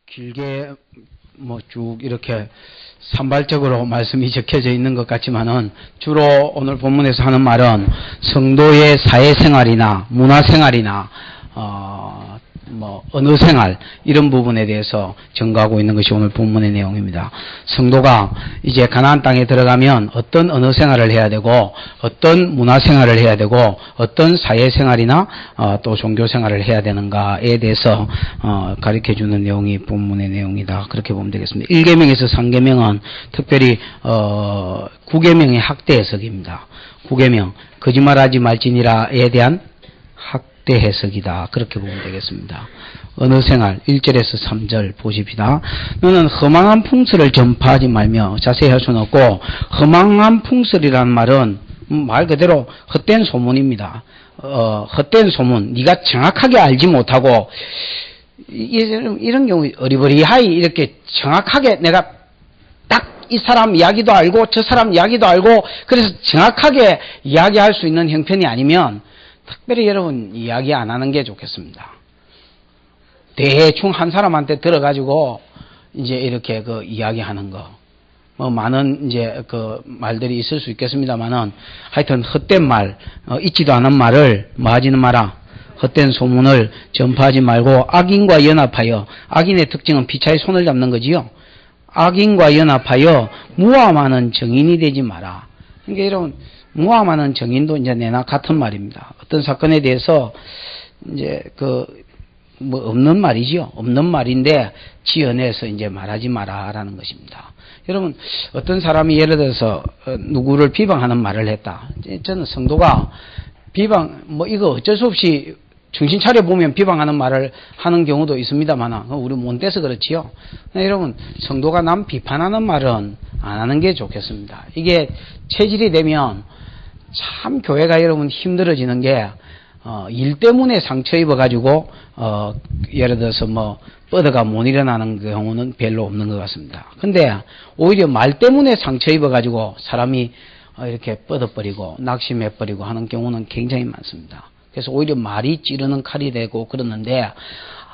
길게 뭐 쭉 이렇게 산발적으로 말씀이 적혀져 있는 것 같지만은 주로 오늘 본문에서 하는 말은 성도의 사회생활이나 문화생활이나 뭐 언어생활 이런 부분에 대해서 전가하고 있는 것이 오늘 본문의 내용입니다. 성도가 이제 가나안 땅에 들어가면 어떤 언어생활을 해야 되고 어떤 문화생활을 해야 되고 어떤 사회생활이나 또 종교생활을 해야 되는가에 대해서 가르쳐주는 내용이 본문의 내용이다. 그렇게 보면 되겠습니다. 1계명에서 3계명은 특별히 9계명의 학대 해석입니다. 9계명 거짓말하지 말지니라에 대한 학대 해석이다. 그렇게 보면 되겠습니다. 언어생활 1절에서 3절 보십시다. 너는 허망한 풍설을 전파하지 말며 자세히 할 수는 없고 허망한 풍설이라는 말은 말 그대로 헛된 소문입니다. 헛된 소문 네가 정확하게 알지 못하고 이런 경우 어리버리하이 이렇게 정확하게 내가 딱 이 사람 이야기도 알고 저 사람 이야기도 알고 그래서 정확하게 이야기할 수 있는 형편이 아니면 특별히 여러분 이야기 안 하는 게 좋겠습니다. 대충 한 사람한테 들어가지고 이제 이렇게 그 이야기하는 거. 뭐 많은 이제 그 말들이 있을 수 있겠습니다만은 하여튼 헛된 말, 있지도 않은 말을 뭐 하지는 마라. 헛된 소문을 전파하지 말고 악인과 연합하여, 악인의 특징은 피차에 손을 잡는 거지요. 악인과 연합하여 무함하는 정인이 되지 마라. 그러니까 여러분 무함하는 정인도 이제 내나 같은 말입니다. 어떤 사건에 대해서 이제 뭐 없는 말이죠. 없는 말인데 지어내서 이제 말하지 마라라는 것입니다. 여러분 어떤 사람이 예를 들어서 누구를 비방하는 말을 했다. 저는 성도가 비방 뭐 이거 어쩔 수 없이 정신 차려 보면 비방하는 말을 하는 경우도 있습니다만 우리 못 돼서 그렇지요. 여러분 성도가 남 비판하는 말은 안 하는 게 좋겠습니다. 이게 체질이 되면 참 교회가 여러분 힘들어지는 게 일 때문에 상처 입어가지고 예를 들어서 뭐 뻗어가 못 일어나는 경우는 별로 없는 것 같습니다. 근데 오히려 말 때문에 상처 입어가지고 사람이 이렇게 뻗어버리고 낙심해버리고 하는 경우는 굉장히 많습니다. 그래서 오히려 말이 찌르는 칼이 되고 그러는데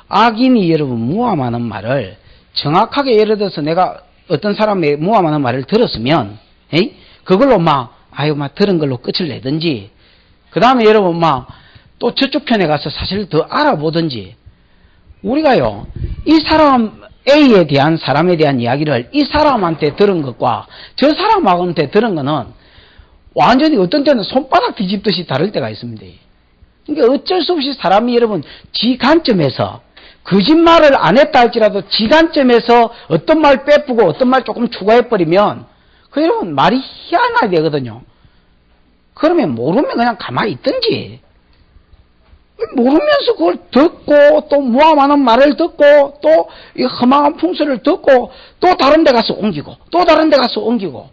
악인이 여러분 무함하는 말을 정확하게 예를 들어서 내가 어떤 사람의 무함하는 말을 들었으면 그걸로 막 들은 걸로 끝을 내든지 그 다음에 여러분 또 저쪽 편에 가서 사실 더 알아보든지 우리가요 이 사람 A에 대한 사람에 대한 이야기를 이 사람한테 들은 것과 저 사람한테 들은 거는 완전히 어떤 때는 손바닥 뒤집듯이 다를 때가 있습니다. 그러니까 어쩔 수 없이 사람이 여러분 지 관점에서 거짓말을 안 했다 할지라도 지 관점에서 어떤 말 빼쁘고 어떤 말 조금 추가해버리면 그 여러분 말이 희한하게 되거든요. 그러면 모르면 그냥 가만히 있든지 모르면서 그걸 듣고 또 무함하는 말을 듣고 또 이 허망한 풍설을 듣고 또 다른 데 가서 옮기고 또 다른 데 가서 옮기고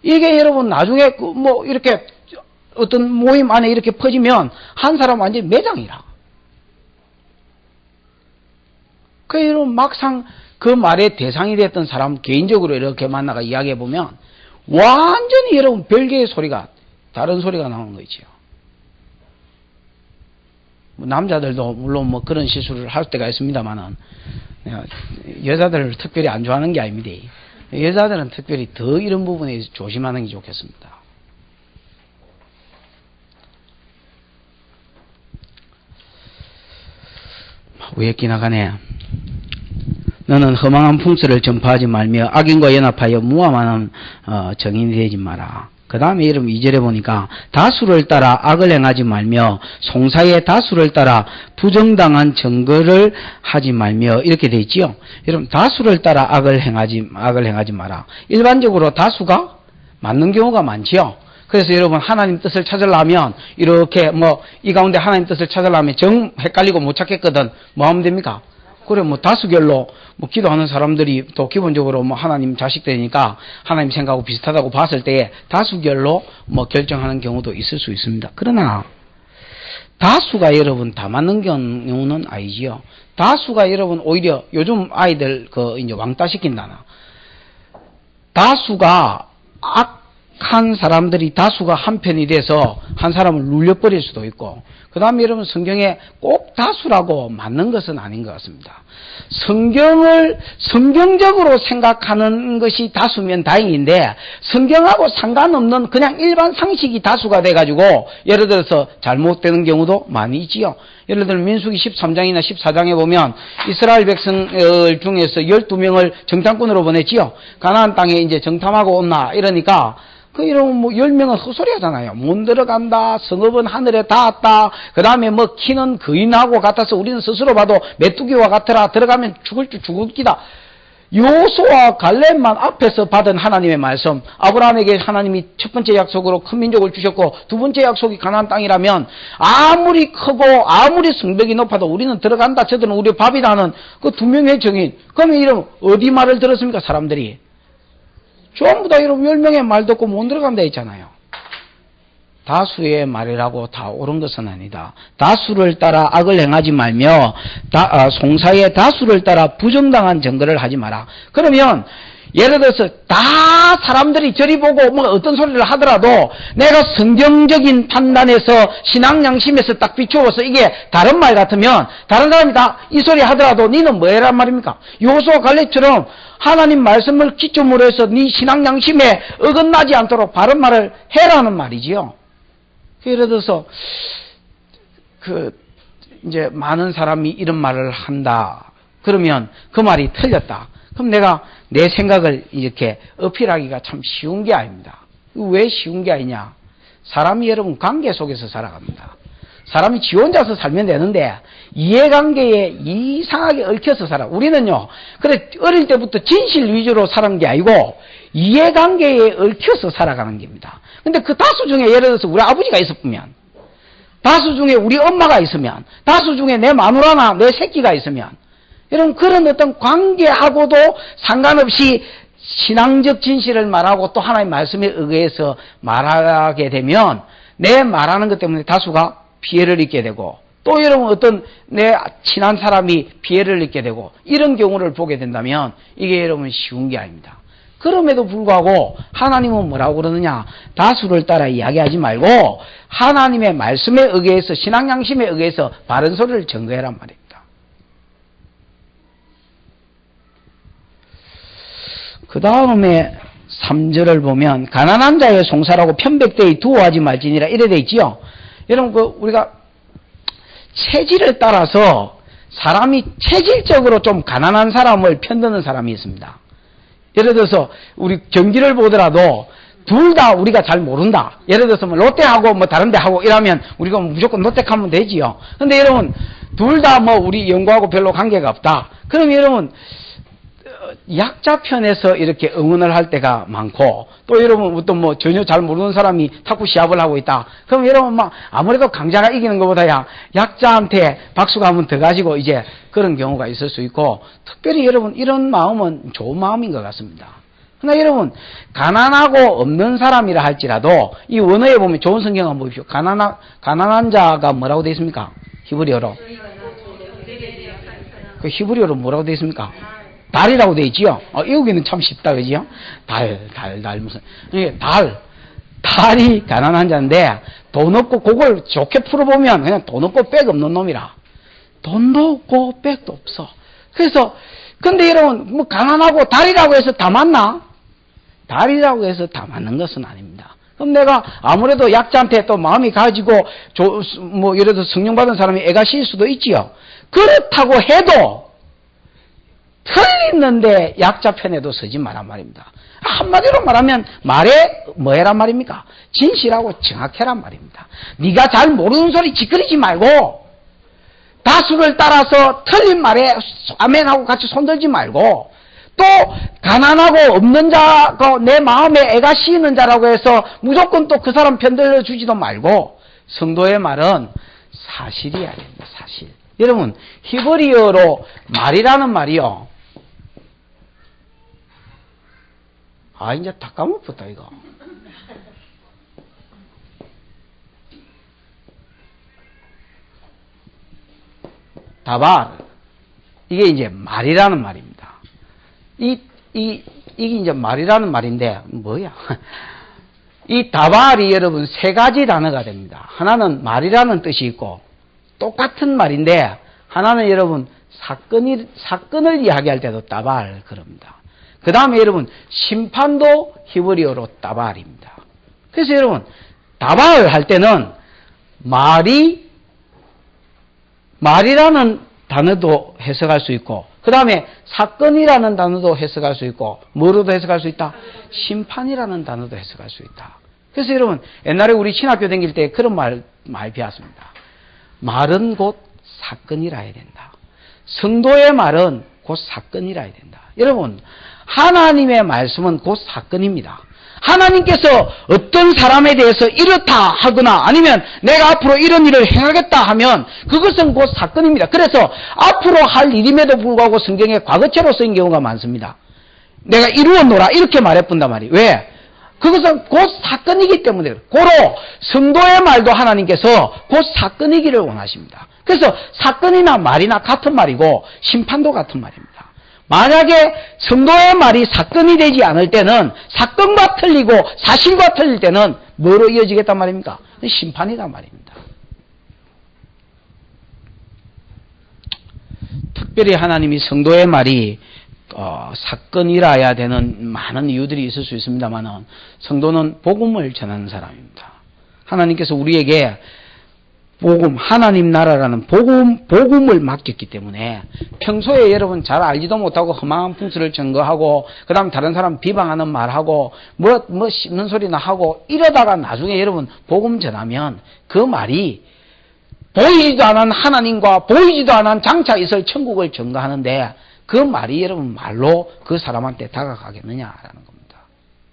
이게 여러분 나중에 뭐 이렇게 어떤 모임 안에 이렇게 퍼지면 한 사람 완전히 매장이라. 그 여러분 막상 그 말의 대상이 됐던 사람 개인적으로 이렇게 만나가 이야기해 보면 완전히 여러분 별개의 소리가 다른 소리가 나오는 거죠. 남자들도 물론 뭐 그런 실수를 할 때가 있습니다만은 여자들을 특별히 안 좋아하는 게 아닙니다. 여자들은 특별히 더 이런 부분에 조심하는 게 좋겠습니다. 왜 지나가네. 너는 허망한 풍설을 전파하지 말며 악인과 연합하여 무함하는 정인이 되지 마라. 그 다음에 여러분 2절에 보니까 다수를 따라 악을 행하지 말며 송사의 다수를 따라 부정당한 증거를 하지 말며 이렇게 되어 있지요. 여러분 다수를 따라 악을 행하지 마라. 일반적으로 다수가 맞는 경우가 많지요. 그래서 여러분 하나님 뜻을 찾으려면 이렇게 뭐 이 가운데 하나님 뜻을 찾으려면 정 헷갈리고 못 찾겠거든. 뭐 하면 됩니까? 그래 뭐 다수결로 뭐 기도하는 사람들이 또 기본적으로 뭐 하나님 자식들이니까 하나님 생각하고 비슷하다고 봤을 때 다수결로 뭐 결정하는 경우도 있을 수 있습니다. 그러나 다수가 여러분 다 맞는 경우는 아니지요. 다수가 여러분 오히려 요즘 아이들 이제 왕따 시킨다나. 다수가 사람들이 다수가 한편이 돼서 한 사람을 눌려버릴 수도 있고, 그 다음에 여러분 성경에 꼭 다수라고 맞는 것은 아닌 것 같습니다. 성경을 성경적으로 생각하는 것이 다수면 다행인데, 성경하고 상관없는 그냥 일반 상식이 다수가 돼가지고 예를 들어서 잘못되는 경우도 많이 있지요. 예를 들어 민수기 13장이나 14장에 보면 이스라엘 백성 중에서 12명을 정탐꾼으로 보냈지요. 가나안 땅에 이제 정탐하고 온나 이러니까 이러면 10명은 헛소리 하잖아요. 못 들어간다, 성읍은 하늘에 닿았다, 그 다음에 키는 거인하고 같아서 우리는 스스로 봐도 메뚜기와 같으라, 들어가면 죽을 줄 죽을 기다. 요수와 갈렙만 앞에서 받은 하나님의 말씀, 아브라함에게 하나님이 첫 번째 약속으로 큰 민족을 주셨고 두 번째 약속이 가나안 땅이라면 아무리 크고 아무리 성벽이 높아도 우리는 들어간다, 저들은 우리 밥이다 하는 그 두 명의 정인, 그러면 이러면 어디 말을 들었습니까? 사람들이 전부 다 이런 10명의 말 듣고 못 들어간다 했잖아요. 다수의 말이라고 다 옳은 것은 아니다. 다수를 따라 악을 행하지 말며 송사의 다수를 따라 부정당한 증거를 하지 마라. 그러면 예를 들어서 다 사람들이 저리 보고 어떤 소리를 하더라도 내가 성경적인 판단에서 신앙 양심에서 딱 비추어서 이게 다른 말 같으면 다른 사람이 다 이 소리 하더라도 니는 뭐해란 말입니까? 요수와 갈렙처럼 하나님 말씀을 기점으로 해서 네 신앙 양심에 어긋나지 않도록 바른 말을 해라는 말이지요. 예를 들어서 이제 많은 사람이 이런 말을 한다. 그러면 그 말이 틀렸다. 그럼 내가 내 생각을 이렇게 어필하기가 참 쉬운 게 아닙니다. 왜 쉬운 게 아니냐? 사람이 여러분 관계 속에서 살아갑니다. 사람이 지 혼자서 살면 되는데 이해관계에 이상하게 얽혀서 살아. 우리는요, 그래 어릴 때부터 진실 위주로 살은 게 아니고 이해관계에 얽혀서 살아가는 겁니다. 근데 그 다수 중에 예를 들어서 우리 아버지가 있었으면, 다수 중에 우리 엄마가 있으면, 다수 중에 내 마누라나 내 새끼가 있으면, 여러분 그런 어떤 관계하고도 상관없이 신앙적 진실을 말하고 또 하나님의 말씀에 의해서 말하게 되면 내 말하는 것 때문에 다수가 피해를 입게 되고, 또 여러분 어떤 내 친한 사람이 피해를 입게 되고, 이런 경우를 보게 된다면 이게 여러분 쉬운 게 아닙니다. 그럼에도 불구하고 하나님은 뭐라고 그러느냐? 다수를 따라 이야기하지 말고 하나님의 말씀에 의해서, 신앙 양심에 의해서 바른 소리를 증거해란 말입니다. 그 다음에 3절을 보면 가난한 자의 송사라고 편백되이 두어하지 말지니라 이래 돼 있지요. 여러분 우리가 체질을 따라서 사람이 체질적으로 좀 가난한 사람을 편드는 사람이 있습니다. 예를 들어서 우리 경기를 보더라도 둘 다 우리가 잘 모른다. 예를 들어서 롯데하고 다른 데 하고 이러면 우리가 무조건 롯데 가면 되지요. 근데 여러분 둘 다 우리 연구하고 별로 관계가 없다. 그럼 여러분 약자 편에서 이렇게 응원을 할 때가 많고, 또 여러분 어떤 전혀 잘 모르는 사람이 탁구 시합을 하고 있다. 그럼 여러분 아무래도 강자가 이기는 것보다야 약자한테 박수가 한번 더 가지고 이제 그런 경우가 있을 수 있고, 특별히 여러분 이런 마음은 좋은 마음인 것 같습니다. 그러나 여러분 가난하고 없는 사람이라 할지라도 이 원어에 보면 좋은 성경 한번 보십시오. 가난한 자가 뭐라고 되어 있습니까? 히브리어로. 그 히브리어로 뭐라고 되어 있습니까? 달이라고 되어 있지요. 여기는 참 쉽다, 그지요? 달, 무슨. 달이 가난한 자인데, 돈 없고, 그걸 좋게 풀어보면, 그냥 돈 없고 백 없는 놈이라. 돈도 없고, 백도 없어. 그래서, 근데 여러분, 가난하고 달이라고 해서 다 맞나? 달이라고 해서 다 맞는 것은 아닙니다. 그럼 내가 아무래도 약자한테 또 마음이 가지고, 예를 들어서 성령받은 사람이 애가 실 수도 있지요. 그렇다고 해도, 틀리는데 약자 편에도 서지 마란 말입니다. 한마디로 말하면 말에 뭐해란 말입니까? 진실하고 정확해란 말입니다. 네가 잘 모르는 소리 짓거리지 말고 다수를 따라서 틀린 말에 아멘하고 같이 손들지 말고, 또 가난하고 없는 자고 내 마음에 애가 씌이는 자라고 해서 무조건 또 그 사람 편들어 주지도 말고, 성도의 말은 사실이어야 됩니다. 사실. 여러분 히브리어로 말이라는 말이요, 이제 다 까먹었다, 이거. 다발. 이게 이제 말이라는 말입니다. 이게 이제 말이라는 말인데, 뭐야? 이 다발이 여러분 세 가지 단어가 됩니다. 하나는 말이라는 뜻이 있고 똑같은 말인데 하나는 여러분 사건을 이야기할 때도 다발 그럽니다. 그 다음에 여러분 심판도 히브리어로 다발입니다. 그래서 여러분 다발 할 때는 말이라는 단어도 해석할 수 있고 그 다음에 사건이라는 단어도 해석할 수 있고 뭐로도 해석할 수 있다? 심판이라는 단어도 해석할 수 있다. 그래서 여러분 옛날에 우리 신학교 다닐 때 그런 말 배웠습니다. 말은 곧 사건이라 해야 된다. 성도의 말은 곧 사건이라 해야 된다. 여러분 하나님의 말씀은 곧 사건입니다. 하나님께서 어떤 사람에 대해서 이렇다 하거나 아니면 내가 앞으로 이런 일을 행하겠다 하면 그것은 곧 사건입니다. 그래서 앞으로 할 일임에도 불구하고 성경에 과거체로 쓰인 경우가 많습니다. 내가 이루었노라 이렇게 말해본단 말이에요. 왜? 그것은 곧 사건이기 때문에 고로 성도의 말도 하나님께서 곧 사건이기를 원하십니다. 그래서 사건이나 말이나 같은 말이고 심판도 같은 말입니다. 만약에 성도의 말이 사건이 되지 않을 때는 사건과 틀리고 사실과 틀릴 때는 뭐로 이어지겠단 말입니까? 심판이란 말입니다. 특별히 하나님이 성도의 말이 사건이라야 되는 많은 이유들이 있을 수 있습니다만 성도는 복음을 전하는 사람입니다. 하나님께서 우리에게 복음, 하나님 나라라는 복음을 맡겼기 때문에 평소에 여러분 잘 알지도 못하고 험한 풍수를 증거하고 그 다음 다른 사람 비방하는 말하고 뭐 씹는 소리나 하고 이러다가 나중에 여러분 복음 전하면 그 말이 보이지도 않은 하나님과 보이지도 않은 장차 있을 천국을 증거하는데 그 말이 여러분 말로 그 사람한테 다가가겠느냐라는 겁니다.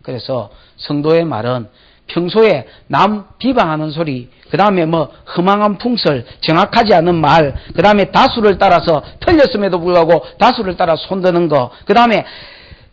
그래서 성도의 말은 평소에 남 비방하는 소리, 그 다음에 뭐 허망한 풍설, 정확하지 않은 말, 그 다음에 다수를 따라서 틀렸음에도 불구하고 다수를 따라 손드는 거, 그 다음에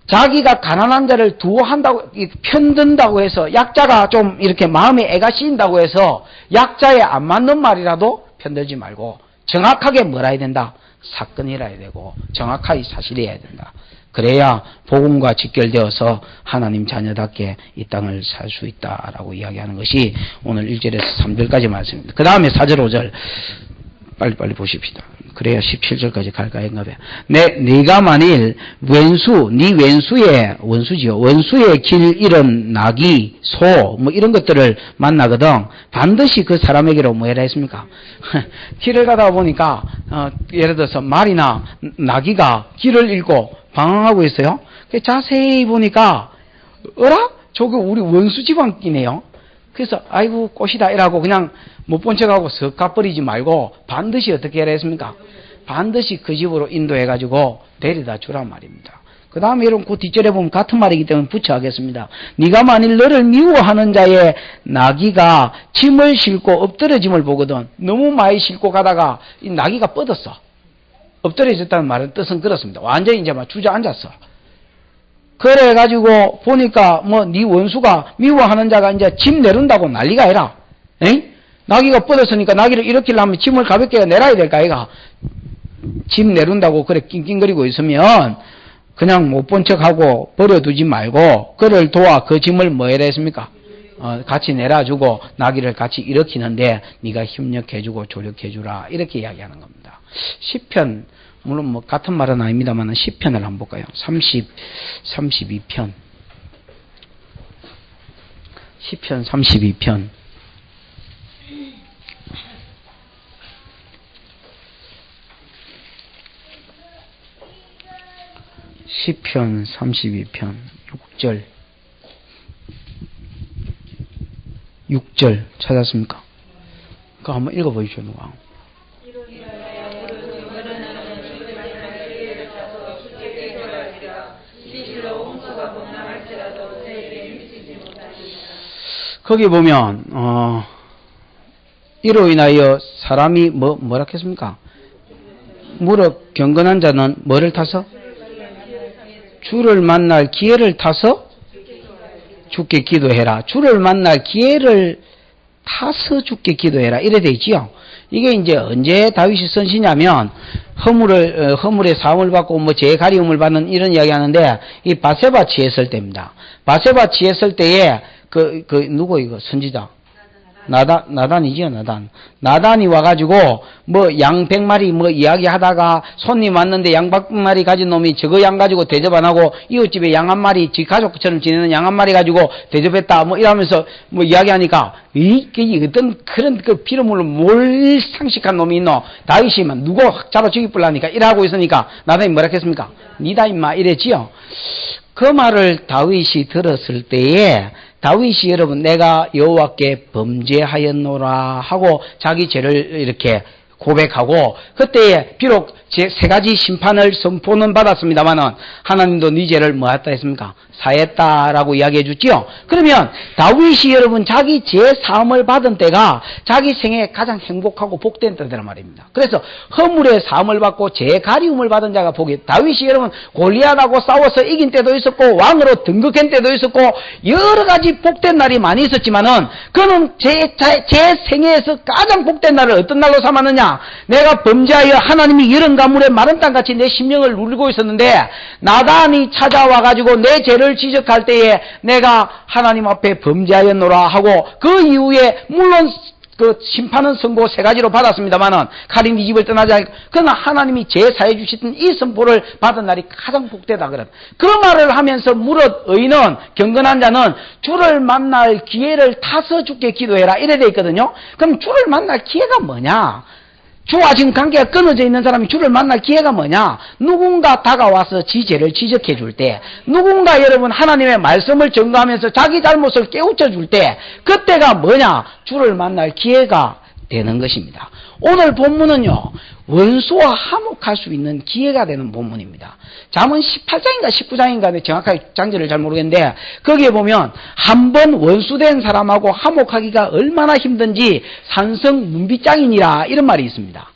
자기가 가난한 자를 두어한다고 편든다고 해서 약자가 좀 이렇게 마음에 애가 씌인다고 해서 약자에 안 맞는 말이라도 편들지 말고 정확하게 뭐라 해야 된다? 사건이라 해야 되고 정확하게 사실이어야 된다. 그래야 복음과 직결되어서 하나님 자녀답게 이 땅을 살 수 있다라고 이야기하는 것이 오늘 1절에서 3절까지 말씀입니다. 그 다음에 4절 5절 빨리빨리 보십시다. 그래야 17절까지 갈까 했나 봐요. 네가 만일 네 왼수의 원수지요. 원수의 길 잃은 나귀, 소, 뭐 이런 것들을 만나거든 반드시 그 사람에게로 뭐 해라 했습니까? 길을 가다 보니까 예를 들어서 말이나 나귀가 길을 잃고 방황하고 있어요. 자세히 보니까 어라? 저거 우리 원수 집안끼네요. 그래서 아이고 꽃이다 이라고 그냥 못 본 척하고 석 가버리지 말고 반드시 어떻게 해야 했습니까? 반드시 그 집으로 인도해가지고 데려다 주란 말입니다. 그 다음에 여러분 그 뒷절에 보면 같은 말이기 때문에 붙여하겠습니다. 네가 만일 너를 미워하는 자의 나귀가 짐을 싣고 엎드려짐을 보거든 너무 많이 싣고 가다가 이 나귀가 뻗었어. 엎드려졌다는 말은 뜻은 그렇습니다. 완전히 이제 막 주저앉았어. 그래가지고 보니까 뭐 네 원수가 미워하는 자가 이제 짐 내린다고 난리가 아니라 에이? 나귀가 뻗었으니까 나귀를 일으키려면 짐을 가볍게 내려야 될까 아이가 짐 내린다고 그래 낑낑거리고 있으면 그냥 못 본 척하고 버려두지 말고 그를 도와 그 짐을 뭐 해야 했습니까? 같이 내려주고 나귀를 같이 일으키는데 네가 협력해주고 조력해주라 이렇게 이야기하는 겁니다. 시편 물론 뭐 같은 말은 아닙니다만 시편을 한번 볼까요? 32편 시편 32편 시편 32편 6절 찾았습니까? 그거 한번 읽어보십시오. 누가. 거기 보면 이로 인하여 사람이 뭐라 했습니까? 무릇 경건한 자는 뭐를 타서? 주를 만날 기회를 타서 주께 기도해라. 주를 만날 기회를 타서 주께 기도해라. 이래 돼 있지요. 이게 이제 언제 다윗이 쓴 시냐면 허물의 사함을 받고 뭐 죄의 가리움을 받는 이런 이야기 하는데 이 바세바 취했을 때입니다. 바세바 취했을 때에 누구 이거? 선지자. 나단이지요, 나단. 나단이 와가지고, 양 100마리 이야기하다가 손님 왔는데 양 100마리 가진 놈이 저거 양 가지고 대접 안 하고 이웃집에 양 한 마리, 지 가족처럼 지내는 양 한 마리 가지고 대접했다, 이러면서 이야기하니까, 어떤 그런 피로물로 몰상식한 놈이 있노? 다윗이만 누구 잡아 죽이뿔라니까 이러고 있으니까 나단이 뭐라 했습니까? 니다 임마 이랬지요. 그 말을 다윗이 들었을 때에 다윗이 여러분 내가 여호와께 범죄하였노라 하고 자기 죄를 이렇게 고백하고 그때에 비록 세 가지 심판을 선포는 받았습니다만은 하나님도 네 죄를 뭐했다 했습니까? 사했다라고 이야기해 줬지요. 그러면 다윗이 여러분 자기 죄 사함을 받은 때가 자기 생에 가장 행복하고 복된 때란 말입니다. 그래서 허물의 사함을 받고 죄 가리움을 받은 자가 복이. 다윗이 여러분 골리앗하고 싸워서 이긴 때도 있었고 왕으로 등극한 때도 있었고 여러 가지 복된 날이 많이 있었지만은 그는 제 생애에서 가장 복된 날을 어떤 날로 삼았느냐? 내가 범죄하여 하나님이 이런 가물에 마른 땅같이 내 심령을 누리고 있었는데 나단이 찾아와가지고 내 죄를 지적할 때에 내가 하나님 앞에 범죄하였노라 하고 그 이후에 물론 그 심판은 선고 세 가지로 받았습니다만은 칼이 네 집을 떠나지 않고 그러나 하나님이 죄 사해 주시던 이 선포를 받은 날이 가장 복되다 그런 그 말을 하면서 무릇 의인은 경건한 자는 주를 만날 기회를 타서 주께 기도해라 이래 돼 있거든요. 그럼 주를 만날 기회가 뭐냐? 주와 지금 관계가 끊어져 있는 사람이 주를 만날 기회가 뭐냐? 누군가 다가와서 지 죄를 지적해 줄 때, 누군가 여러분 하나님의 말씀을 전가하면서 자기 잘못을 깨우쳐 줄 때, 그때가 뭐냐? 주를 만날 기회가 되는 것입니다. 오늘 본문은요, 원수와 화목할 수 있는 기회가 되는 본문입니다. 잠언 18장인가 19장인가 정확하게 장절을 잘 모르겠는데 거기에 보면 한 번 원수된 사람하고 화목하기가 얼마나 힘든지 산성문비장이니라 이런 말이 있습니다.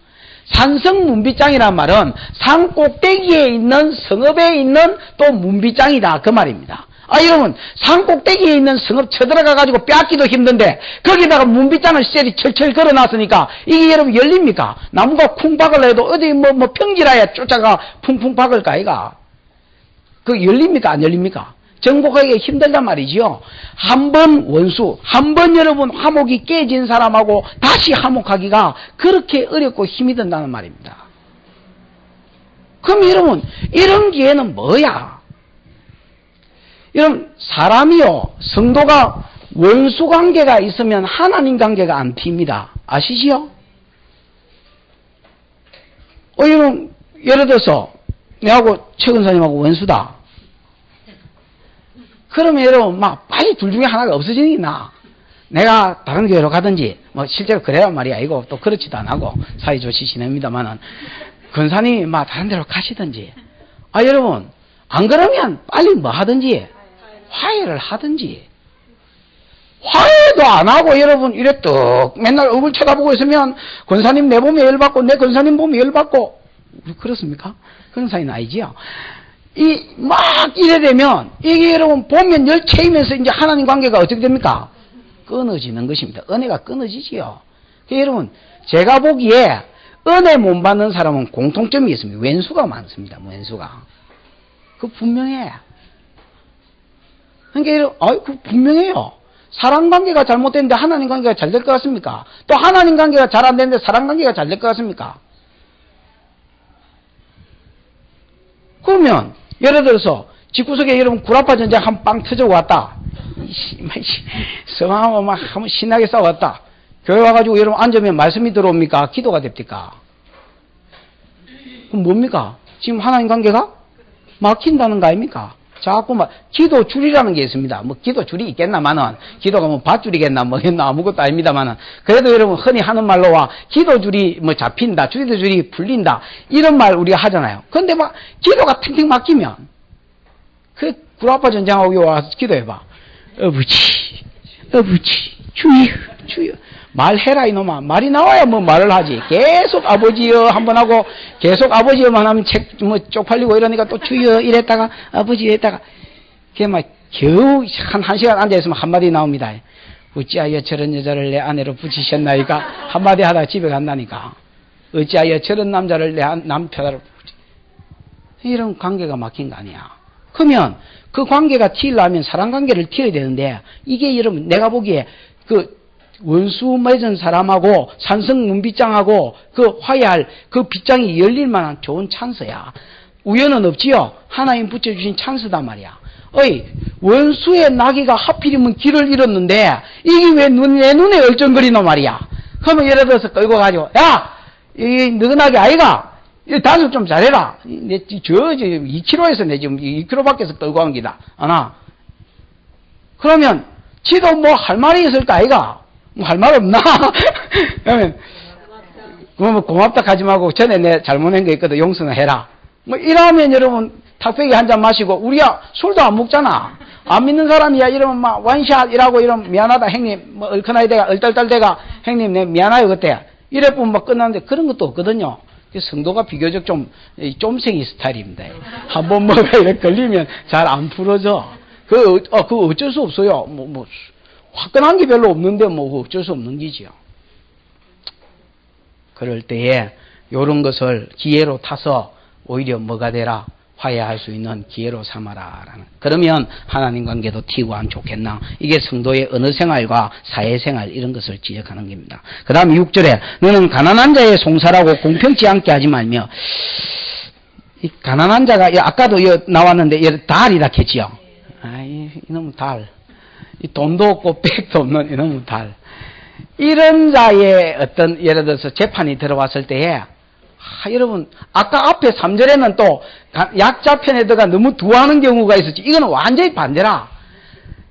산성문비장이란 말은 산 꼭대기에 있는 성읍에 있는 또 문비장이다 그 말입니다. 여러분 산 꼭대기에 있는 성읍 쳐들어가가지고 뺏기도 힘든데 거기다가 문빗장을 셀이 철철 걸어놨으니까 이게 여러분 열립니까? 나무가 쿵 박을 해도 어디 평지라야 쫓아가 쿵쿵 박을까 이가? 그 열립니까 안 열립니까? 정복하기가 힘들단 말이지요. 한 번 원수, 한 번 여러분 화목이 깨진 사람하고 다시 화목하기가 그렇게 어렵고 힘이 든다는 말입니다. 그럼 여러분 이런 기회는 뭐야? 여러분 사람이요 성도가 원수 관계가 있으면 하나님 관계가 안 핍니다. 아시지요? 여러분 예를 들어서 내하고 최 근사님하고 원수다. 그러면 여러분 막 빨리 둘 중에 하나가 없어지는 게 나아. 내가 다른 교회로 가든지 실제로 그래란 말이야. 이거 또 그렇지도 안 하고 사이좋이 지냅니다만은 근사님이 막 다른 데로 가시든지 여러분 안 그러면 빨리 뭐 하든지 화해를 하든지 화해도 안 하고 여러분 이래 떡 맨날 얼굴 쳐다보고 있으면 권사님 내 보면 열받고 내 권사님 보면 열받고 그렇습니까? 그런 사이는 아니지요. 막 이래 되면 이게 여러분 보면 열채이면서 이제 하나님 관계가 어떻게 됩니까? 끊어지는 것입니다. 은혜가 끊어지지요. 여러분 제가 보기에 은혜 못 받는 사람은 공통점이 있습니다. 왼수가 많습니다. 왼수가. 그 분명해. 그러니까 그 분명해요. 사랑 관계가 잘못됐는데 하나님 관계가 잘 될 것 같습니까? 또 하나님 관계가 잘 안 되는데 사랑 관계가 잘 될 것 같습니까? 그러면 예를 들어서 집구석에 여러분 구라파 전쟁 한 빵 터져고 왔다. 성함하고 막 한번 신나게 싸웠다. 교회 와가지고 여러분 앉으면 말씀이 들어옵니까? 기도가 됩니까? 그럼 뭡니까? 지금 하나님 관계가 막힌다는 거 아닙니까? 자꾸 기도 줄이라는 게 있습니다. 기도 줄이 있겠나마는, 기도가 밧줄이겠나, 아무것도 아닙니다마는, 그래도 여러분 흔히 하는 말로와 기도 줄이 잡힌다, 기도 줄이 풀린다, 이런 말 우리가 하잖아요. 근데 기도가 탱탱 막히면, 그 구라파 전쟁하고 와서 기도해봐. 아버지, 주여. 말해라 이놈아. 말이 나와야 말을 하지. 계속 아버지여 한번 하고 계속 아버지여만 하면 쪽팔리고 이러니까 또 주여 이랬다가 아버지 이랬다가 그게 겨우 한 시간 앉아있으면 한마디 나옵니다. 어찌하여 저런 여자를 내 아내로 붙이셨나이까? 한마디 하다가 집에 간다니까. 어찌하여 저런 남자를 내 남편으로 이런 관계가 막힌 거 아니야. 그러면 그 관계가 튀려면 사랑관계를 튀어야 되는데 이게 여러분 내가 보기에 그 원수 맺은 사람하고 산성 문빗장하고 그 화해할 그 빗장이 열릴 만한 좋은 찬스야. 우연은 없지요. 하나님 붙여주신 찬스단 말이야. 어이, 원수의 나귀가 하필이면 길을 잃었는데 이게 왜 내 눈에 얼쩡거리노 말이야. 그러면 예를 들어서 끌고 가지고 야! 이 너그나게 아이가 단속 좀 잘해라. 내 2km에서 내 지금 2km 밖에서 끌고 간 기다. 아나. 그러면 지도 뭐 할 말이 있을까 아이가? 뭐 할 말 없나? 그러면 뭐 고맙다 하지 말고 전에 내 잘못한 거 있거든. 용서는 해라. 뭐 이러면 여러분 탁배기 한 잔 마시고 우리야 술도 안 먹잖아. 안 믿는 사람이야 이러면 막 원샷이라고 이러면 미안하다 형님 뭐 얼큰하게 대가 얼떨떨대가 형님 내 미안해요 그때 이래 보면 막 끝나는데 그런 것도 없거든요. 성도가 비교적 좀 쫌생이 스타일입니다. 한번 뭐가 이렇게 걸리면 잘 안 풀어져. 그거 어쩔 수 없어요. 화끈한 게 별로 없는데 뭐 어쩔 수 없는 기지요. 그럴 때에 이런 것을 기회로 타서 오히려 뭐가 되라? 화해할 수 있는 기회로 삼아라라는. 그러면 하나님 관계도 튀고 하면 좋겠나? 이게 성도의 언어 생활과 사회 생활 이런 것을 지적하는 겁니다. 그 다음에 6절에 너는 가난한 자의 송사라고 공평치 않게 하지 말며 이 가난한 자가 아까도 나왔는데 달이라 했지요. 이놈 달. 이 돈도 없고 백도 없는 이놈 달. 이런 자의 어떤 예를 들어서 재판이 들어왔을 때에 여러분 아까 앞에 3절에는 또 약자 편에 들어가 너무 두하는 경우가 있었지. 이거는 완전히 반대라.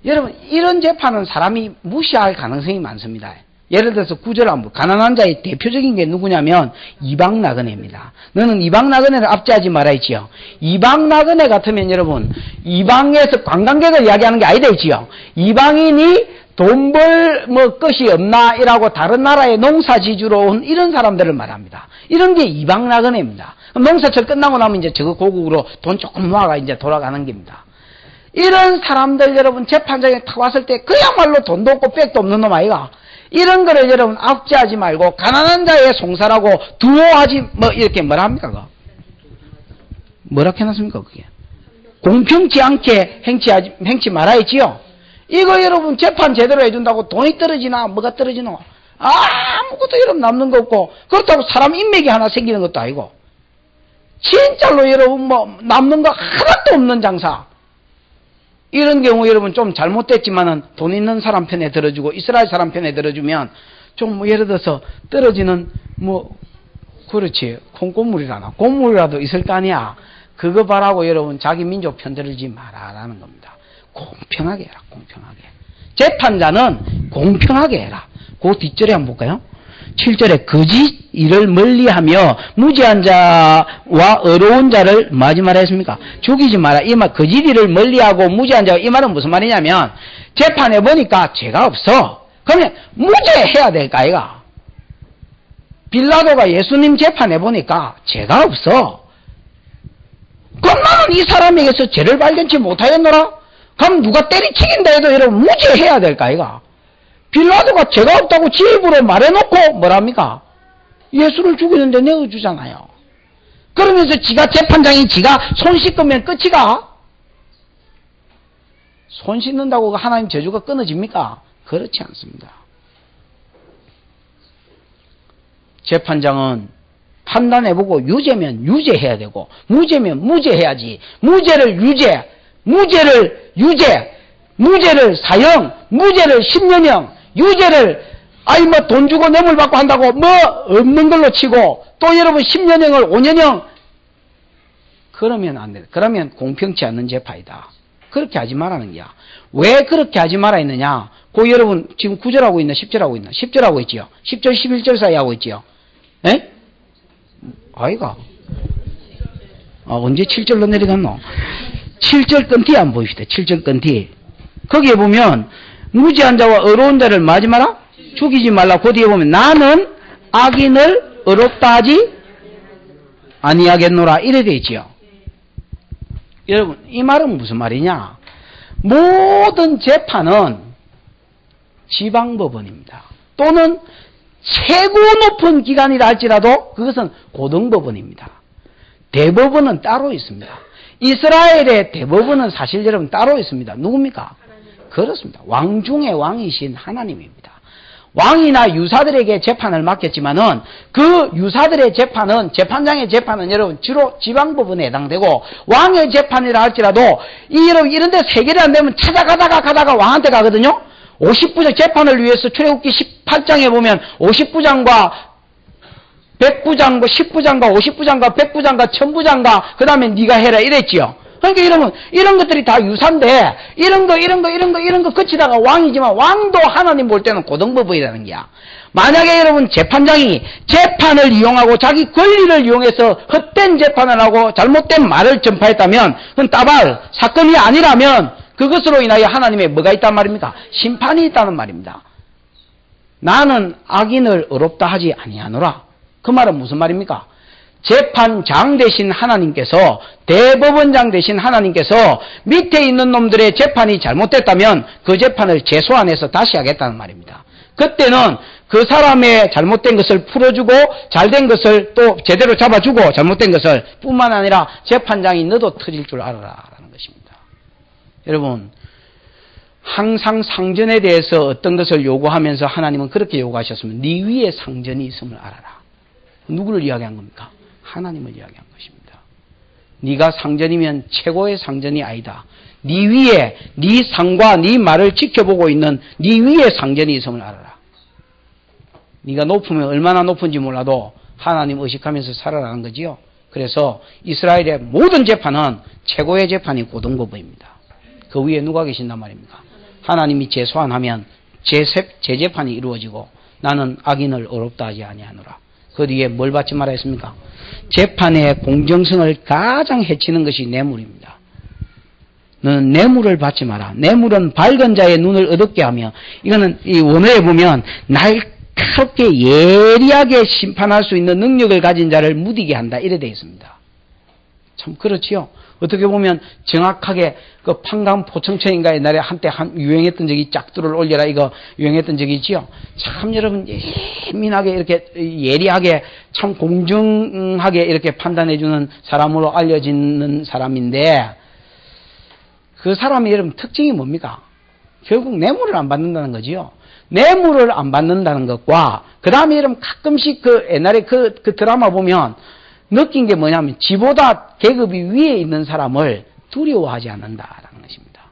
여러분 이런 재판은 사람이 무시할 가능성이 많습니다. 예를 들어서 9절 한번 가난한 자의 대표적인 게 누구냐면 이방 나그네입니다. 너는 이방 나그네를 압제하지 말아야지요. 이방 나그네 같으면 여러분 이방에서 관광객을 이야기하는 게 아니다 있지요. 이방인이 돈 벌 것이 없나 이라고 다른 나라의 농사지주로 온 이런 사람들을 말합니다. 이런 게 이방 나그네입니다. 농사철 끝나고 나면 이제 저거 고국으로 돈 조금 모아가 이제 돌아가는 겁니다. 이런 사람들 여러분 재판장에 탁 왔을 때 그야말로 돈도 없고 백도 없는 놈 아이가. 이런 거를 여러분 압제하지 말고 가난한 자의 송사라고 두어하지 이렇게 뭐라 합니까? 그거? 뭐라 해놨습니까 그게? 공평치 않게 행치 말아야지요. 이거 여러분 재판 제대로 해준다고 돈이 떨어지나 뭐가 떨어지노? 아무것도 여러분 남는 거 없고 그렇다고 사람 인맥이 하나 생기는 것도 아니고 진짜로 여러분 남는 거 하나도 없는 장사. 이런 경우 여러분 좀 잘못됐지만은 돈 있는 사람 편에 들어주고 이스라엘 사람 편에 들어주면 좀 예를 들어서 떨어지는 그렇지 콩고물이라나 고물이라도 있을 거 아니야. 그거 바라고 여러분 자기 민족 편 들지 마라라는 겁니다. 공평하게 해라. 공평하게. 재판자는 공평하게 해라. 그 뒷절에 한번 볼까요? 7절에 거짓 일을 멀리하며 무지한 자와 어려운 자를 뭐하지 말아야 했습니까? 죽이지 마라. 이 말 거짓 일을 멀리하고 무지한 자 이 말은 무슨 말이냐면 재판해 보니까 죄가 없어. 그러면 무죄해야 될까 아이가? 빌라도가 예수님 재판해 보니까 죄가 없어. 그럼 나는 이 사람에게서 죄를 발견치 못하였노라? 그럼 누가 때리치긴다 해도 여러분 무죄해야 될까 아이가? 빌라도가 죄가 없다고 지 입으로 말해놓고 뭐랍니까? 예수를 죽이는데 내어주잖아요. 그러면서 지가 재판장이 지가 손 씻으면 끝이가? 손 씻는다고 하나님 저주가 끊어집니까? 그렇지 않습니다. 재판장은 판단해보고 유죄면 유죄해야 되고 무죄면 무죄해야지. 무죄를 유죄, 무죄를 유죄, 무죄를 사형, 무죄를 10년형, 유죄를 돈 주고 뇌물 받고 한다고 없는 걸로 치고 또 여러분 10년형을 5년형 그러면 안 돼. 그러면 공평치 않는 재판이다. 그렇게 하지 말라는 거야. 왜 그렇게 하지 말아 있느냐? 여러분 지금 9절 하고 있나 10절 하고 있나? 10절 하고 있지요. 10절 11절 사이 하고 있지요. 에? 아이가. 언제 7절로 내려갔노? 7절 끈뒤 안 보입시다. 7절 끈뒤. 거기에 보면 무지한 자와 어려운 자를 뭐하지 마라? 죽이지 말라. 그 뒤에 보면 나는 악인을 어렵다 하지 아니하겠노라. 이래 돼 있지요. 여러분 이 말은 무슨 말이냐? 모든 재판은 지방법원입니다. 또는 최고 높은 기관이라 할지라도 그것은 고등법원입니다. 대법원은 따로 있습니다. 이스라엘의 대법원은 사실 여러분 따로 있습니다. 누굽니까? 그렇습니다. 왕 중의 왕이신 하나님입니다. 왕이나 유사들에게 재판을 맡겼지만은 그 유사들의 재판은 재판장의 재판은 여러분 주로 지방법원에 해당되고 왕의 재판이라 할지라도 이런 데 해결이 안 되면 가다가 왕한테 가거든요. 50부장 재판을 위해서 출애굽기 18장에 보면 50부장과 100부장과 10부장과 50부장과 100부장과 1000부장과 그 다음에 네가 해라 이랬지요. 그러니까 이런 것들이 다 유사인데 이런 거 거치다가 왕이지만 왕도 하나님 볼 때는 고등법원이라는 거야. 만약에 여러분 재판장이 재판을 이용하고 자기 권리를 이용해서 헛된 재판을 하고 잘못된 말을 전파했다면 그건 따발 사건이 아니라면 그것으로 인하여 하나님의 뭐가 있단 말입니까? 심판이 있다는 말입니다. 나는 악인을 의롭다 하지 아니하노라. 그 말은 무슨 말입니까? 재판장 되신 하나님께서 대법원장 되신 하나님께서 밑에 있는 놈들의 재판이 잘못됐다면 그 재판을 재소환해서 다시 하겠다는 말입니다. 그때는 그 사람의 잘못된 것을 풀어주고 잘된 것을 또 제대로 잡아주고 잘못된 것을 뿐만 아니라 재판장이 너도 터질 줄 알아라 라는 것입니다. 여러분 항상 상전에 대해서 어떤 것을 요구하면서 하나님은 그렇게 요구하셨으면 네 위에 상전이 있음을 알아라. 누구를 이야기한 겁니까? 하나님을 이야기한 것입니다. 네가 상전이면 최고의 상전이 아니다. 네 위에 네 상과 네 말을 지켜보고 있는 네 위에 상전이 있음을 알아라. 네가 높으면 얼마나 높은지 몰라도 하나님 의식하면서 살아라는 거지요. 그래서 이스라엘의 모든 재판은 최고의 재판이 고등법원입니다. 그 위에 누가 계신단 말입니까? 하나님이 재소환하면 재재판이 이루어지고 나는 악인을 의롭다 하지 아니하노라. 그 뒤에 뭘 받지 말아야 했습니까? 재판의 공정성을 가장 해치는 것이 뇌물입니다. 너는 뇌물을 받지 마라. 뇌물은 밝은 자의 눈을 어둡게 하며 이거는 이 원어에 보면 날카롭게 예리하게 심판할 수 있는 능력을 가진 자를 무디게 한다. 이래 되어 있습니다. 참 그렇지요. 어떻게 보면 정확하게 그 판강 포청천인가 옛날에 한때 유행했던 적이 짝두를 올려라 이거 유행했던 적이 있지요. 참 여러분 예민하게 이렇게 예리하게 참 공정하게 이렇게 판단해주는 사람으로 알려지는 사람인데 그 사람의 여러분 특징이 뭡니까? 결국 뇌물을 안 받는다는 거지요. 뇌물을 안 받는다는 것과 그 다음에 여러분 가끔씩 그 옛날에 그 드라마 보면 느낀 게 뭐냐면 지보다 계급이 위에 있는 사람을 두려워하지 않는다라는 것입니다.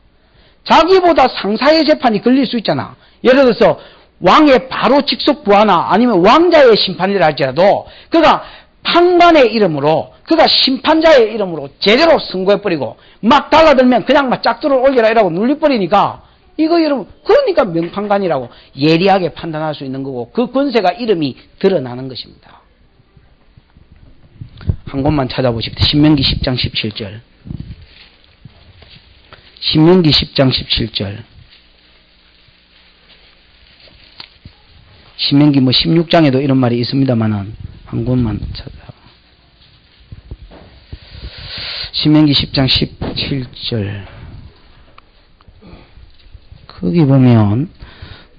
자기보다 상사의 재판이 걸릴 수 있잖아. 예를 들어서 왕의 바로 직속 부하나 아니면 왕자의 심판이라 할지라도 그가 판관의 이름으로 그가 심판자의 이름으로 제대로 선고해버리고 막 달라들면 그냥 막 짝두를 올려라 이라고 눌려버리니까 이거 여러분 그러니까 명판관이라고 예리하게 판단할 수 있는 거고 그 권세가 이름이 드러나는 것입니다. 한 곳만 찾아보십시오. 신명기 10장 17절. 신명기 10장 17절. 신명기 16장에도 이런 말이 있습니다만은 한 곳만 찾아. 신명기 10장 17절. 거기 보면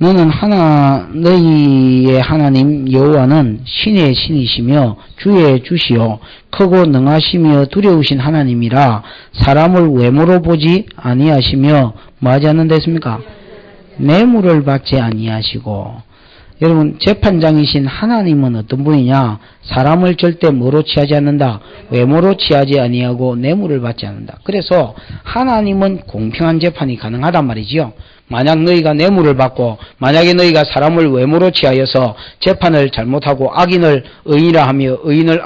너는 너희의 하나님 여호와는 신의 신이시며 주의 주시요 크고 능하시며 두려우신 하나님이라 사람을 외모로 보지 아니하시며 뭐 하지 않는다 했습니까? 뇌물을 받지 아니하시고. 여러분 재판장이신 하나님은 어떤 분이냐? 사람을 절대 뭐로 취하지 않는다? 외모로 취하지 아니하고 뇌물을 받지 않는다. 그래서 하나님은 공평한 재판이 가능하단 말이지요. 만약 너희가 뇌물을 받고 만약에 너희가 사람을 외모로 취하여서 재판을 잘못하고 악인을 의인이라 하며 의인을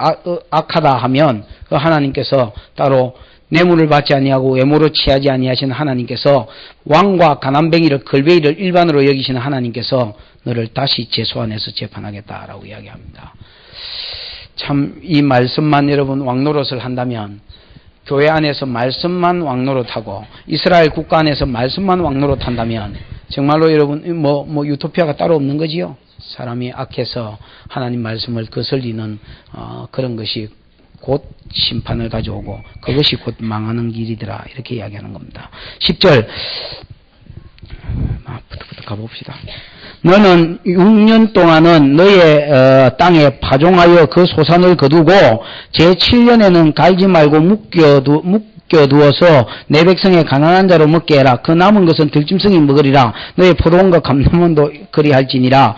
악하다 하면 그 하나님께서 따로 뇌물을 받지 아니하고 외모로 취하지 아니하시는 하나님께서 왕과 가난뱅이를 걸베이를 일반으로 여기시는 하나님께서 너를 다시 재소환해서 재판하겠다라고 이야기합니다. 참 이 말씀만 여러분 왕노릇을 한다면 교회 안에서 말씀만 왕노릇하고 이스라엘 국가 안에서 말씀만 왕노릇한다면 정말로 여러분 뭐 유토피아가 따로 없는 거지요. 사람이 악해서 하나님 말씀을 거슬리는 그런 것이 곧 심판을 가져오고 그것이 곧 망하는 길이더라 이렇게 이야기하는 겁니다. 10절 부터 가봅시다. 너는 6년 동안은 너의 땅에 파종하여 그 소산을 거두고 제7년에는 갈지 말고 묶여두어서 내 백성의 가난한 자로 먹게 해라. 그 남은 것은 들짐승이 먹으리라. 너의 포도원과 감람원도 그리할지니라.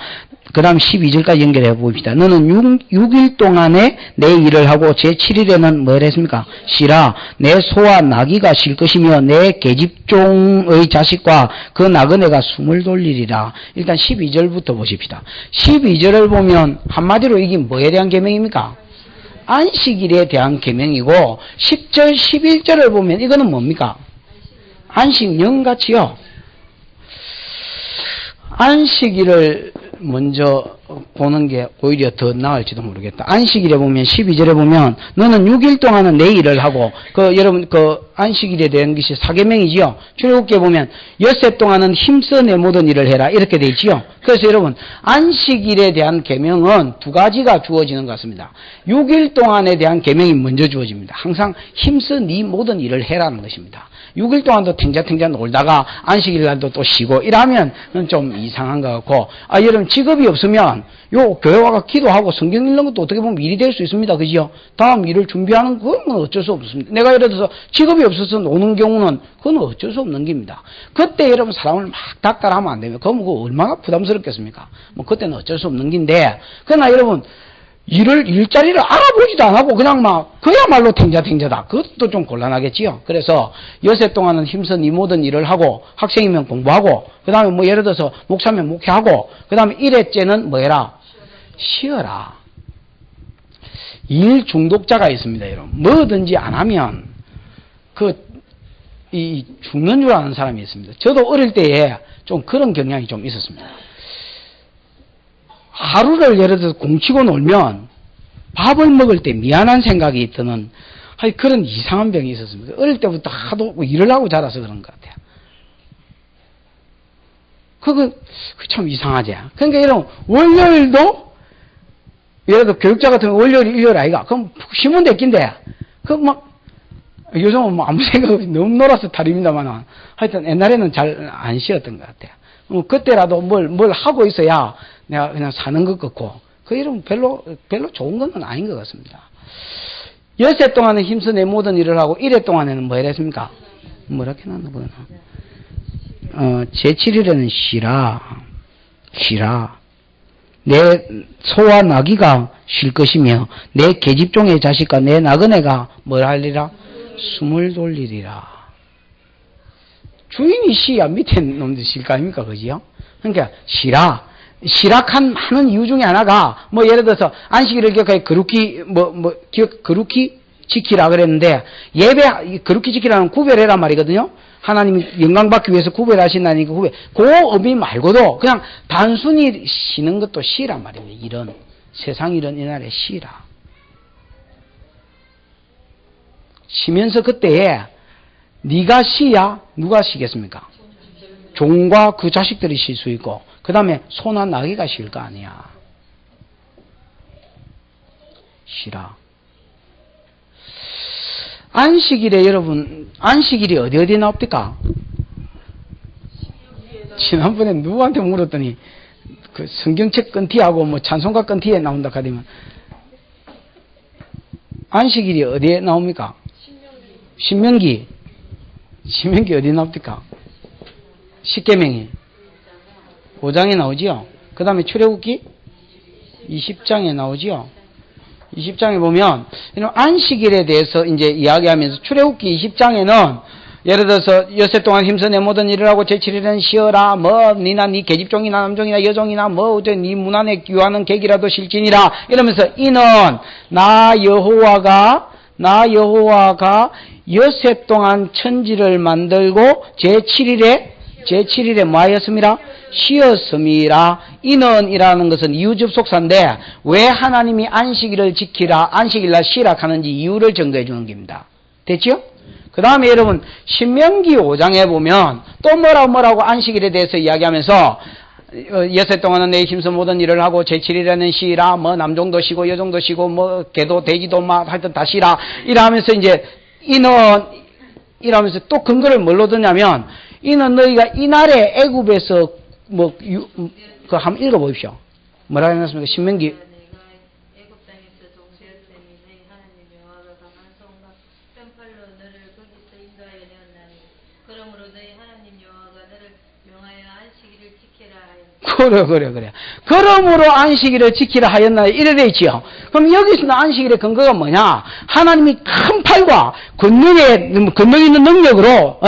그 다음 12절까지 연결해 봅시다. 너는 6일 동안에 내 일을 하고 제7일에는 뭘 했습니까? 쉬라. 내 소와 나귀가 쉴 것이며 내 계집종의 자식과 그 나그네가 숨을 돌리리라. 일단 12절부터 보십시다. 12절을 보면 한마디로 이게 뭐에 대한 계명입니까? 안식일에 대한 계명이고 10절, 11절을 보면 이거는 뭡니까? 안식년같이요. 안식일을 먼저 보는 게 오히려 더 나을지도 모르겠다. 안식일에 보면 12절에 보면 너는 6일 동안은 내 일을 하고 여러분 안식일에 대한 것이 사계명이지요. 출애굽기에 보면 엿새 동안은 힘써 내 모든 일을 해라 이렇게 돼 있지요. 그래서 여러분 안식일에 대한 계명은 두 가지가 주어지는 것 같습니다. 6일 동안에 대한 계명이 먼저 주어집니다. 항상 힘써 네 모든 일을 해라는 것입니다. 6일 동안도 탱자탱자 놀다가 안식일 날도 또 쉬고 이러면 좀 이상한 것 같고 여러분 직업이 없으면 요 교회 와가 기도하고 성경 읽는 것도 어떻게 보면 일이 될 수 있습니다. 그죠? 다음 일을 준비하는 그건 어쩔 수 없습니다. 내가 예를 들어서 직업이 없어서 노는 경우는 그건 어쩔 수 없는 겁니다. 그때 여러분 사람을 막 닥달하면 안 되면 그건 뭐 얼마나 부담스럽겠습니까? 뭐 그때는 어쩔 수 없는 긴데 그러나 여러분 일자리를 알아보지도 안 하고 그냥 막 그야말로 탱자탱자다. 그것도 좀 곤란하겠지요. 그래서 엿새 동안은 힘써 네 모든 일을 하고 학생이면 공부하고 그 다음에 뭐 예를 들어서 목사면 목회하고 그 다음에 일회째는 뭐 해라? 쉬어라. 일 중독자가 있습니다. 여러분. 뭐든지 안 하면 죽는 줄 아는 사람이 있습니다. 저도 어릴 때에 좀 그런 경향이 좀 있었습니다. 하루를 예를 들어서 공치고 놀면 밥을 먹을 때 미안한 생각이 드는 그런 이상한 병이 있었습니다. 어릴 때부터 하도 일을 하고 자라서 그런 것 같아요. 그거 참 이상하지. 그러니까 여러분 월요일도 예를 들어 교육자 같은 경우 월요일 일요일 아이가 그럼 쉬면 됐긴데 요즘은 뭐 아무 생각 없이 너무 놀아서 다릅니다만 하여튼 옛날에는 잘 안 쉬었던 것 같아요. 그때라도 뭘 하고 있어야 내가 그냥 사는 것 같고, 그 이름 별로 좋은 건 아닌 것 같습니다. 엿새 동안은 힘써 내 모든 일을 하고, 일회 동안에는 뭐 이랬습니까? 뭐라 해놨나 보나. 제7일에는 쉬라. 내 소와 나귀가 쉴 것이며, 내 계집종의 자식과 내 나그네가 뭘 하리라? 숨을 돌리리라. 주인이 쉬야 밑에 놈들 쉴 거 아닙니까? 그지요? 그러니까 쉬라. 쉬락한 많은 이유 중에 하나가 뭐 예를 들어서 안식일을 기억하여 거룩히 지키라 그랬는데 예배 거룩히 지키라는 구별해란 말이거든요. 하나님이 영광 받기 위해서 구별하신다니까 그 의미 말고도 그냥 단순히 쉬는 것도 쉬란 말입니다. 세상 이런 이날에 쉬라. 쉬면서 그때에 네가 쉬야 누가 쉬겠습니까? 종과 그 자식들이 쉴 수 있고 그 다음에 소나 나귀가 쉴 거 아니야. 쉬라. 안식일에 여러분 안식일이 어디 나옵니까? 지난번에 누구한테 물었더니 그 성경책 건티하고 뭐 찬송가 건티에 나온다 하더만 안식일이 어디에 나옵니까? 신명기 어디 나옵니까? 십계명이 5장에 나오지요. 그 다음에 출애굽기 20장에 나오지요. 20장에 보면 이런 안식일에 대해서 이제 이야기하면서 출애굽기 20장에는 예를 들어서 엿새 동안 힘써 내 모든 일을 하고 제7일은 쉬어라. 니나 니 계집종이나 남종이나 여종이나 니 문 안에 귀하는 객이라도 실지니라. 이러면서 이는 나 여호와가 엿새 동안 천지를 만들고 제7일에 뭐 하였습니다? 쉬었음이라. 이는 이라는 것은 이유 접속사인데 왜 하나님이 안식일을 지키라, 안식일날 쉬라 하는지 이유를 증거해 주는 겁니다. 됐죠? 그 다음에 여러분 신명기 5장에 보면 또 뭐라고 안식일에 대해서 이야기하면서 엿새 동안은 내 힘써 모든 일을 하고 제7일에는 쉬라. 남종도 쉬고 여종도 쉬고 개도 돼지도 하여튼 다 쉬라. 이러면서 이제 이러면서 또 근거를 뭘로 드냐면 이는 너희가 이날에 애굽에서 그거 한번 읽어보십시오. 뭐라고 해놨습니까? 신명기. 그래. 그러므로 안식일을 지키라 하였나 이래 돼 있지요. 그럼 여기서는 안식일의 근거가 뭐냐? 하나님이 큰 팔과 권능 있는 능력으로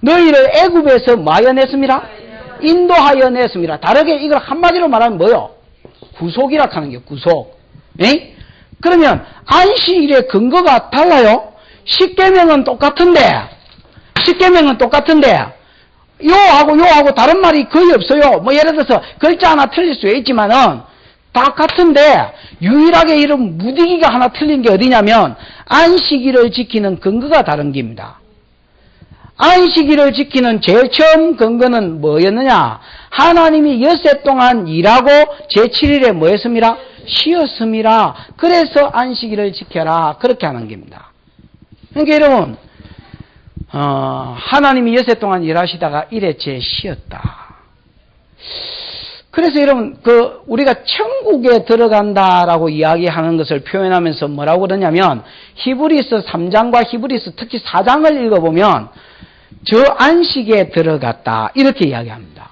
너희를 애굽에서 마여냈습니다. 인도하여 냈습니다. 다르게 이걸 한마디로 말하면 뭐요? 구속이라 하는 게 구속. 그러면 안식일의 근거가 달라요. 십계명은 똑같은데 요하고 다른 말이 거의 없어요. 뭐 예를 들어서 글자 하나 틀릴 수 있지만은 다 같은데 유일하게 이런 무디기가 하나 틀린 게 어디냐면 안식일을 지키는 근거가 다른 겁니다. 안식일을 지키는 제일 처음 근거는 뭐였느냐? 하나님이 엿새 동안 일하고 제7일에 뭐 했습니다? 쉬었습니다. 그래서 안식일을 지켜라. 그렇게 하는 겁니다. 그러니까 여러분 하나님이 엿새 동안 일하시다가 일회째 쉬었다. 그래서 여러분 우리가 천국에 들어간다라고 이야기하는 것을 표현하면서 뭐라고 그러냐면 히브리서 3장과 히브리서 특히 4장을 읽어보면 저 안식에 들어갔다 이렇게 이야기합니다.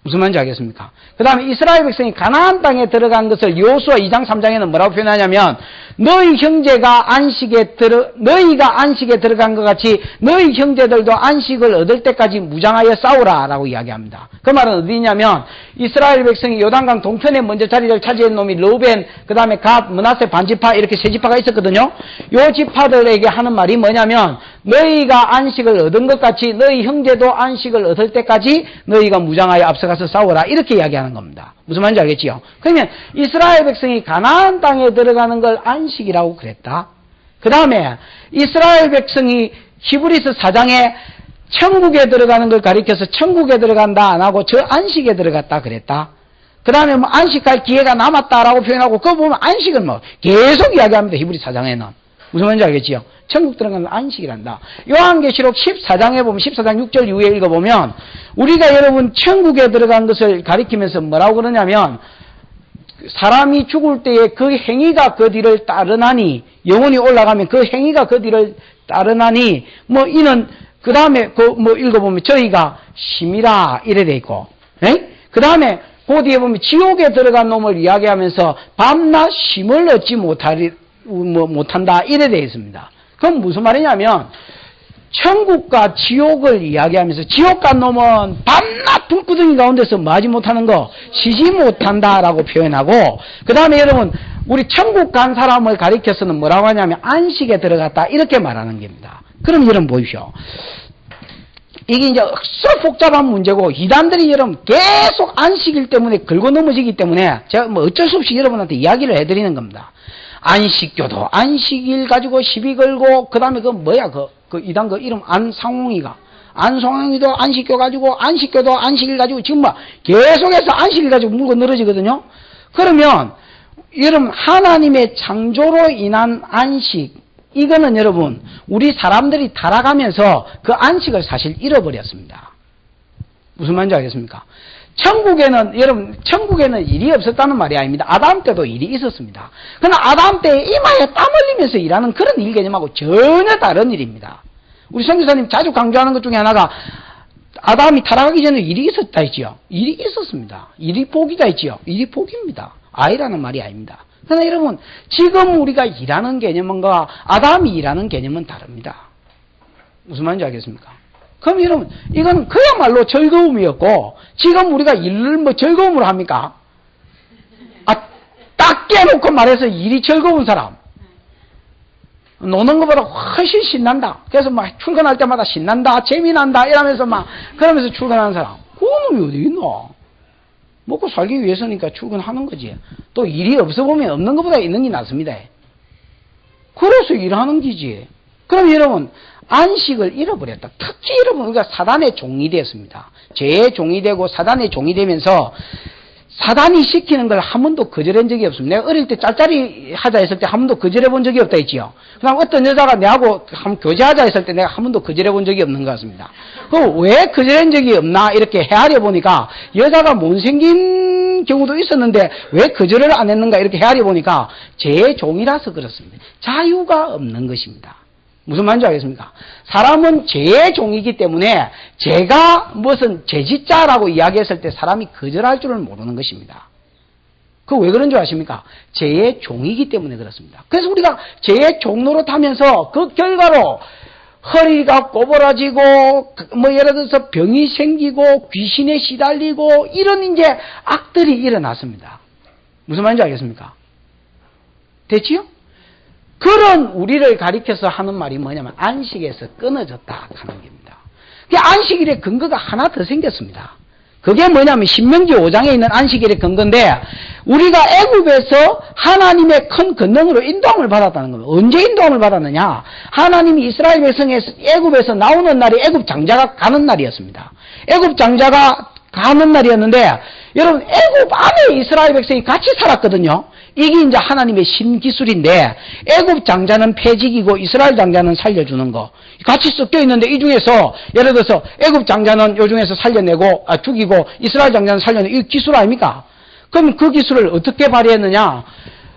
무슨 말인지 알겠습니까? 그 다음에 이스라엘 백성이 가나안 땅에 들어간 것을 여호수아 2장 3장에는 뭐라고 표현하냐면 너희가 안식에 들어간 것 같이 너희 형제들도 안식을 얻을 때까지 무장하여 싸우라 라고 이야기합니다. 그 말은 어디냐면 이스라엘 백성이 요단강 동편에 먼저 자리를 차지한 놈이 르우벤, 그 다음에 갓, 므낫세 반지파 이렇게 세 지파가 있었거든요. 요 지파들에게 하는 말이 뭐냐면 너희가 안식을 얻은 것 같이 너희 형제도 안식을 얻을 때까지 너희가 무장하여 앞서가서 싸우라 이렇게 이야기하는 겁니다. 무슨 말인지 알겠지요? 그러면 이스라엘 백성이 가나안 땅에 들어가는 걸 안식이라고 그랬다. 그 다음에 이스라엘 백성이 히브리서 4장에 천국에 들어가는 걸 가리켜서 천국에 들어간다 안 하고 저 안식에 들어갔다 그랬다. 그 다음에 뭐 안식할 기회가 남았다라고 표현하고 그거 보면 안식은 뭐 계속 이야기합니다. 히브리 4장에는. 무슨 말인지 알겠지요? 천국 들어가는 안식이란다. 요한계시록 14장에 보면 14장 6절 이후에 읽어보면 우리가 여러분 천국에 들어간 것을 가리키면서 뭐라고 그러냐면 사람이 죽을 때에 그 행위가 그 뒤를 따르나니 영혼이 올라가면 그 행위가 그 뒤를 따르나니 뭐 이는 그 다음에 뭐 읽어보면 저희가 심이라 이래 돼 있고 그 다음에 그 뒤에 보면 지옥에 들어간 놈을 이야기하면서 밤낮 쉼을 얻지 못한다 이래 되어 있습니다. 그럼 무슨 말이냐면 천국과 지옥을 이야기하면서 지옥 간 놈은 밤낮 불구덩이 가운데서 뭐하지 못하는 거 쉬지 못한다라고 표현하고 그 다음에 여러분 우리 천국 간 사람을 가리켜서는 뭐라고 하냐면 안식에 들어갔다 이렇게 말하는 겁니다. 그럼 여러분 보십시오. 이게 이제 썩 복잡한 문제고 이단들이 여러분 계속 안식일 때문에 긁어 넘어지기 때문에 제가 뭐 어쩔 수 없이 여러분한테 이야기를 해드리는 겁니다. 안식교도 안식일 가지고 시비 걸고 그 다음에 그 이단 그 이름 안성홍이도 안식교 가지고 안식교도 안식일 가지고 지금 뭐 계속해서 안식일 가지고 물고 늘어지거든요. 그러면 여러분 하나님의 창조로 인한 안식 이거는 여러분 우리 사람들이 타락하면서 그 안식을 사실 잃어버렸습니다. 무슨 말인지 알겠습니까? 천국에는 일이 없었다는 말이 아닙니다. 아담 때도 일이 있었습니다. 그러나 아담 때 이마에 땀 흘리면서 일하는 그런 일 개념하고 전혀 다른 일입니다. 우리 선교사님 자주 강조하는 것 중에 하나가 아담이 타락하기 전에 일이 있었다 했지요. 일이 있었습니다. 일이 복이다 했지요. 일이 복입니다. 아이라는 말이 아닙니다. 그러나 여러분 지금 우리가 일하는 개념과 아담이 일하는 개념은 다릅니다. 무슨 말인지 알겠습니까? 그럼 여러분 이건 그야말로 즐거움이었고 지금 우리가 일을 뭐 즐거움으로 합니까? 딱 깨놓고 말해서 일이 즐거운 사람 노는 것보다 훨씬 신난다. 그래서 막 출근할 때마다 신난다 재미난다 이러면서 막 그러면서 출근하는 사람 그 놈이 어디 있노? 먹고 살기 위해서니까 출근하는 거지. 또 일이 없어 보면 없는 것보다 있는 게 낫습니다. 그래서 일하는 기지. 그럼 여러분 안식을 잃어버렸다. 특히 여러분 우리가 사단의 종이 되었습니다. 죄의 종이 되고 사단의 종이 되면서 사단이 시키는 걸 한 번도 거절한 적이 없습니다. 내가 어릴 때 짤짤이 하자 했을 때 한 번도 거절해 본 적이 없다 했지요. 그다음 어떤 여자가 내하고 한번 교제하자 했을 때 내가 한 번도 거절해 본 적이 없는 것 같습니다. 왜 거절한 적이 없나 이렇게 헤아려 보니까 여자가 못생긴 경우도 있었는데 왜 거절을 안 했는가 이렇게 헤아려 보니까 제 종이라서 그렇습니다. 자유가 없는 것입니다. 무슨 말인지 알겠습니까? 사람은 제 종이기 때문에 제가 무슨 제지자라고 이야기했을 때 사람이 거절할 줄을 모르는 것입니다. 그 왜 그런 줄 아십니까? 제의 종이기 때문에 그렇습니다. 그래서 우리가 제의 종로로 타면서 그 결과로 허리가 꼬부라지고 뭐 예를 들어서 병이 생기고 귀신에 시달리고 이런 이제 악들이 일어났습니다. 무슨 말인지 알겠습니까? 됐지요? 그런 우리를 가리켜서 하는 말이 뭐냐면 안식에서 끊어졌다 하는 겁니다. 안식일의 근거가 하나 더 생겼습니다. 그게 뭐냐면 신명기 5장에 있는 안식일의 근거인데 우리가 애굽에서 하나님의 큰 권능으로 인도함을 받았다는 겁니다. 언제 인도함을 받았느냐? 하나님이 이스라엘 백성에서 애굽에서 나오는 날이 애굽 장자가 가는 날이었습니다. 애굽 장자가 가는 날이었는데 여러분 애굽 안에 이스라엘 백성이 같이 살았거든요. 이게 이제 하나님의 신기술인데 애굽 장자는 폐직이고 이스라엘 장자는 살려주는 거 같이 섞여 있는데 이 중에서 예를 들어서 애굽 장자는 요 중에서 살려내고 죽이고 이스라엘 장자는 살려내고 이 기술 아닙니까? 그럼 그 기술을 어떻게 발휘했느냐?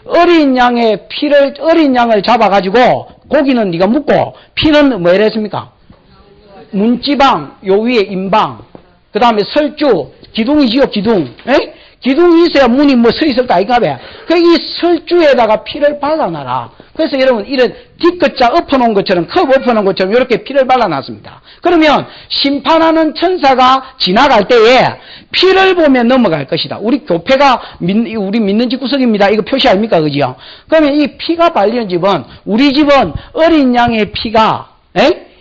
어린 양을 잡아가지고 고기는 네가 묻고 피는 뭐 이랬습니까? 문지방 요 위에 임방 그 다음에 설주 기둥이지요 기둥. 에? 기둥이 있어야 문이 뭐 서 있을까 아이가 왜? 이 설주에다가 피를 발라놔라. 그래서 여러분 이런 뒤끝자 엎어놓은 것처럼 컵 엎어놓은 것처럼 이렇게 피를 발라놨습니다. 그러면 심판하는 천사가 지나갈 때에 피를 보면 넘어갈 것이다. 우리 교회가 우리 믿는 집 구석입니다. 이거 표시 아닙니까? 그지요? 그러면 이 피가 발리는 집은 우리 집은 어린 양의 피가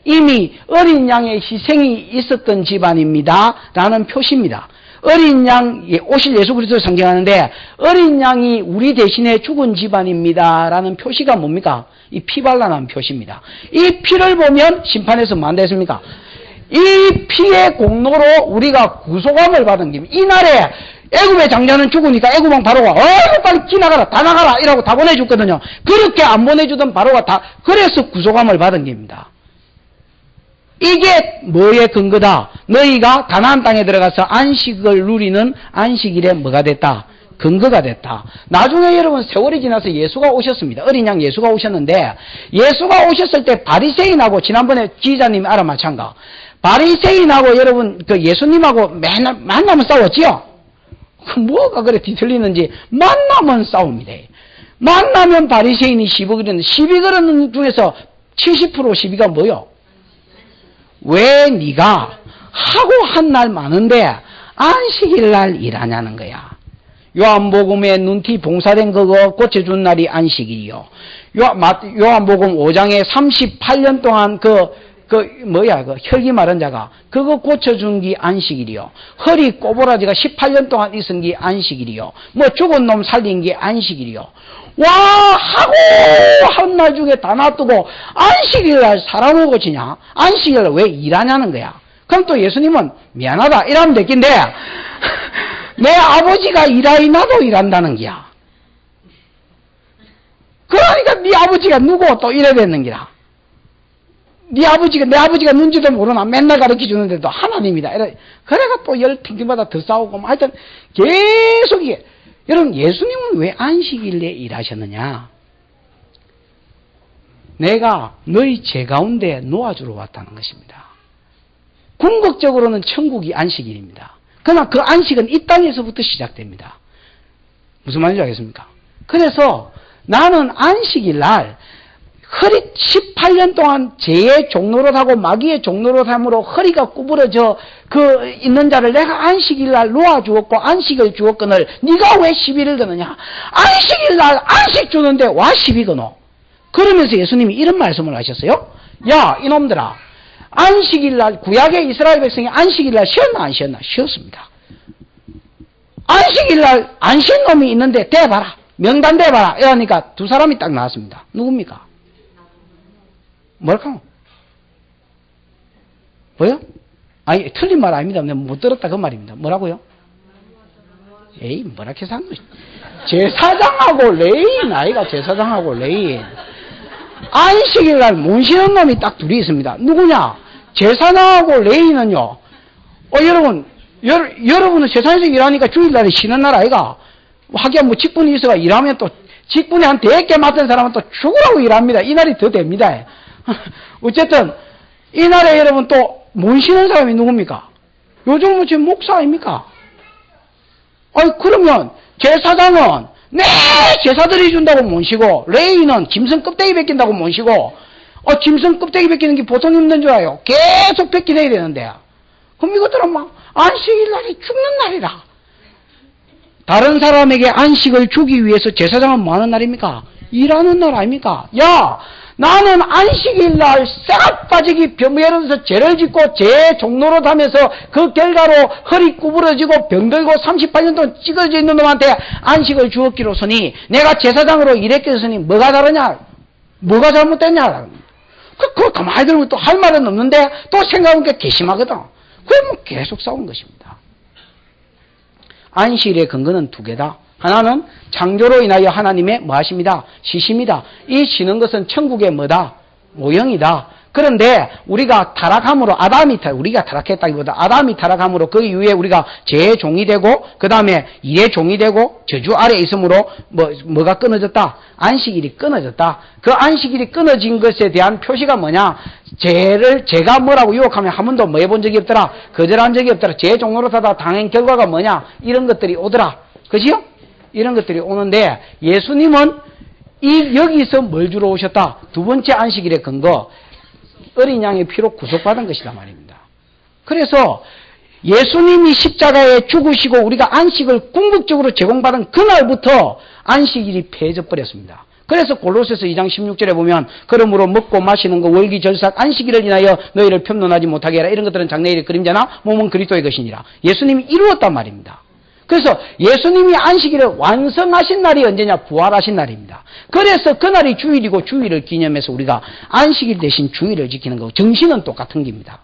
이미 어린 양의 희생이 있었던 집안입니다. 라는 표시입니다. 어린 양, 오실 예수 그리스도를 상징하는데 어린 양이 우리 대신에 죽은 집안입니다. 라는 표시가 뭡니까? 이 피 발라난 표시입니다. 이 피를 보면 심판에서 뭐 한다 했습니까? 이 피의 공로로 우리가 구속함을 받은 겁니다. 이날에 애굽의 장자는 죽으니까 애굽왕 바로가 빨리 기나가라 다 나가라 이라고 다 보내줬거든요. 그렇게 안 보내주던 바로가 다 그래서 구속함을 받은 겁니다. 이게 뭐의 근거다? 너희가 가나안 땅에 들어가서 안식을 누리는 안식일에 뭐가 됐다? 근거가 됐다. 나중에 여러분 세월이 지나서 예수가 오셨습니다. 어린 양 예수가 오셨는데 예수가 오셨을 때 바리새인하고 지난번에 기자님이 알아맞힌 거 바리새인하고 여러분 그 예수님하고 맨날 만나면 싸웠지요? 뭐가 그래 뒤틀리는지 만나면 싸웁니다. 만나면 바리새인이 시비 걸었는데 시비 걸는 중에서 70% 시비가 뭐요? 왜 네가 하고 한 날 많은데 안식일 날 일하냐는 거야. 요한복음에 눈티 봉사된 그거 고쳐준 날이 안식일이요. 요한복음 5장에 38년 동안 그 혈기 마른 자가 그거 고쳐준 게 안식일이요. 허리 꼬부라지가 18년 동안 있은 게 안식일이요. 뭐 죽은 놈 살린 게 안식일이요. 와 하고 한 날 중에 다 놔두고 안식일날 사람을 고치냐? 안식일날 왜 일하냐는 거야. 그럼 또 예수님은 미안하다 이러면 됐긴데 내 아버지가 일하이 나도 일한다는 거야. 그러니까 네 아버지가 누구 또 이래 됐는 거야. 내 아버지가 눈치도 모르나 맨날 가르쳐 주는데도 하나님이다. 그래가 또 열 탱탱마다 더 싸우고 뭐 하여튼 계속 이게 여러분 예수님은 왜 안식일에 일하셨느냐? 내가 너희 죄 가운데 놓아주러 왔다는 것입니다. 궁극적으로는 천국이 안식일입니다. 그러나 그 안식은 이 땅에서부터 시작됩니다. 무슨 말인지 알겠습니까? 그래서 나는 안식일 날 허리 18년 동안 죄의 종노릇하고 마귀의 종노릇함으로 허리가 구부러져 있는 자를 내가 안식일 날 놓아주었고 안식을 주었거늘 네가 왜 시비를 거느냐? 안식일 날 안식 주는데 와 시비 거노? 그러면서 예수님이 이런 말씀을 하셨어요. 야 이놈들아 안식일 날 구약의 이스라엘 백성이 안식일 날 쉬었나 안 쉬었나? 쉬었습니다. 안식일 날 안 쉰 놈이 있는데 대봐라. 명단 대봐라. 이러니까 두 사람이 딱 나왔습니다. 누굽니까? 뭐랄까? 뭐요? 아니, 틀린 말 아닙니다. 내가 못 들었다 그 말입니다. 뭐라고요? 에이, 뭐라 해서 한 거지? 제사장하고 레인, 아이가 제사장하고 레인. 안식일 날 못 쉬는 놈이 딱 둘이 있습니다. 누구냐? 제사장하고 레인은요, 여러분은 세상에서 일하니까 주일날에 쉬는 날 아이가? 하기야 뭐 직분이 있어가 일하면 또, 직분이 한 100개 맡은 사람은 또 죽으라고 일합니다. 이 날이 더 됩니다. 어쨌든, 이 날에 여러분 또 못 쉬는 사람이 누굽니까? 요즘은 지금 목사 아닙니까? 아니, 그러면 제사장은 네 제사들이 준다고 못 쉬고, 레이는 짐승 껍데기 벗긴다고 못 쉬고, 짐승 껍데기 벗기는 게 보통 힘든 줄 알아요. 계속 벗기내야 되는데. 그럼 이것들은 막 안식일 날이 죽는 날이라. 다른 사람에게 안식을 주기 위해서 제사장은 뭐 하는 날입니까? 일하는 날 아닙니까? 야, 나는 안식일 날 싹 빠지기 예를 죄를 짓고 죄 종로로 다면서 그 결과로 허리 구부러지고 병들고 38년 동안 찌그러져 있는 놈한테 안식을 주었기로서니 내가 제사장으로 일했겠으니 뭐가 다르냐? 뭐가 잘못됐냐? 그걸 가만히 들으면 또 할 말은 없는데 또 생각하니까 괘씸하거든. 그러면 계속 싸우는 것입니다. 안식일의 근거는 두 개다. 하나는 창조로 인하여 하나님의 뭐 하십니다? 쉬십니다. 이 쉬는 것은 천국의 뭐다? 모형이다. 그런데 우리가 타락함으로 우리가 타락했다기보다 아담이 타락함으로 그 이후에 우리가 죄의 종이 되고 그 다음에 일의 종이 되고 저주 아래에 있으므로 뭐가 끊어졌다? 안식일이 끊어졌다. 그 안식일이 끊어진 것에 대한 표시가 뭐냐? 제가 뭐라고 유혹하면 한 번도 뭐 해본 적이 없더라. 거절한 적이 없더라. 죄의 종로로 사다 당한 결과가 뭐냐? 이런 것들이 오더라. 그지요? 이런 것들이 오는데 예수님은 여기서 뭘 주러 오셨다? 두 번째 안식일의 근거, 어린 양의 피로 구속받은 것이다 말입니다. 그래서 예수님이 십자가에 죽으시고 우리가 안식을 궁극적으로 제공받은 그날부터 안식일이 폐해져 버렸습니다. 그래서 골로새서 2장 16절에 보면 그러므로 먹고 마시는 거 월기절삭 안식일을 인하여 너희를 편론하지 못하게 해라. 이런 것들은 장래일의 그림자나 몸은 그리스도의 것이니라. 예수님이 이루었단 말입니다. 그래서 예수님이 안식일을 완성하신 날이 언제냐? 부활하신 날입니다. 그래서 그날이 주일이고 주일을 기념해서 우리가 안식일 대신 주일을 지키는 거고 정신은 똑같은 겁니다.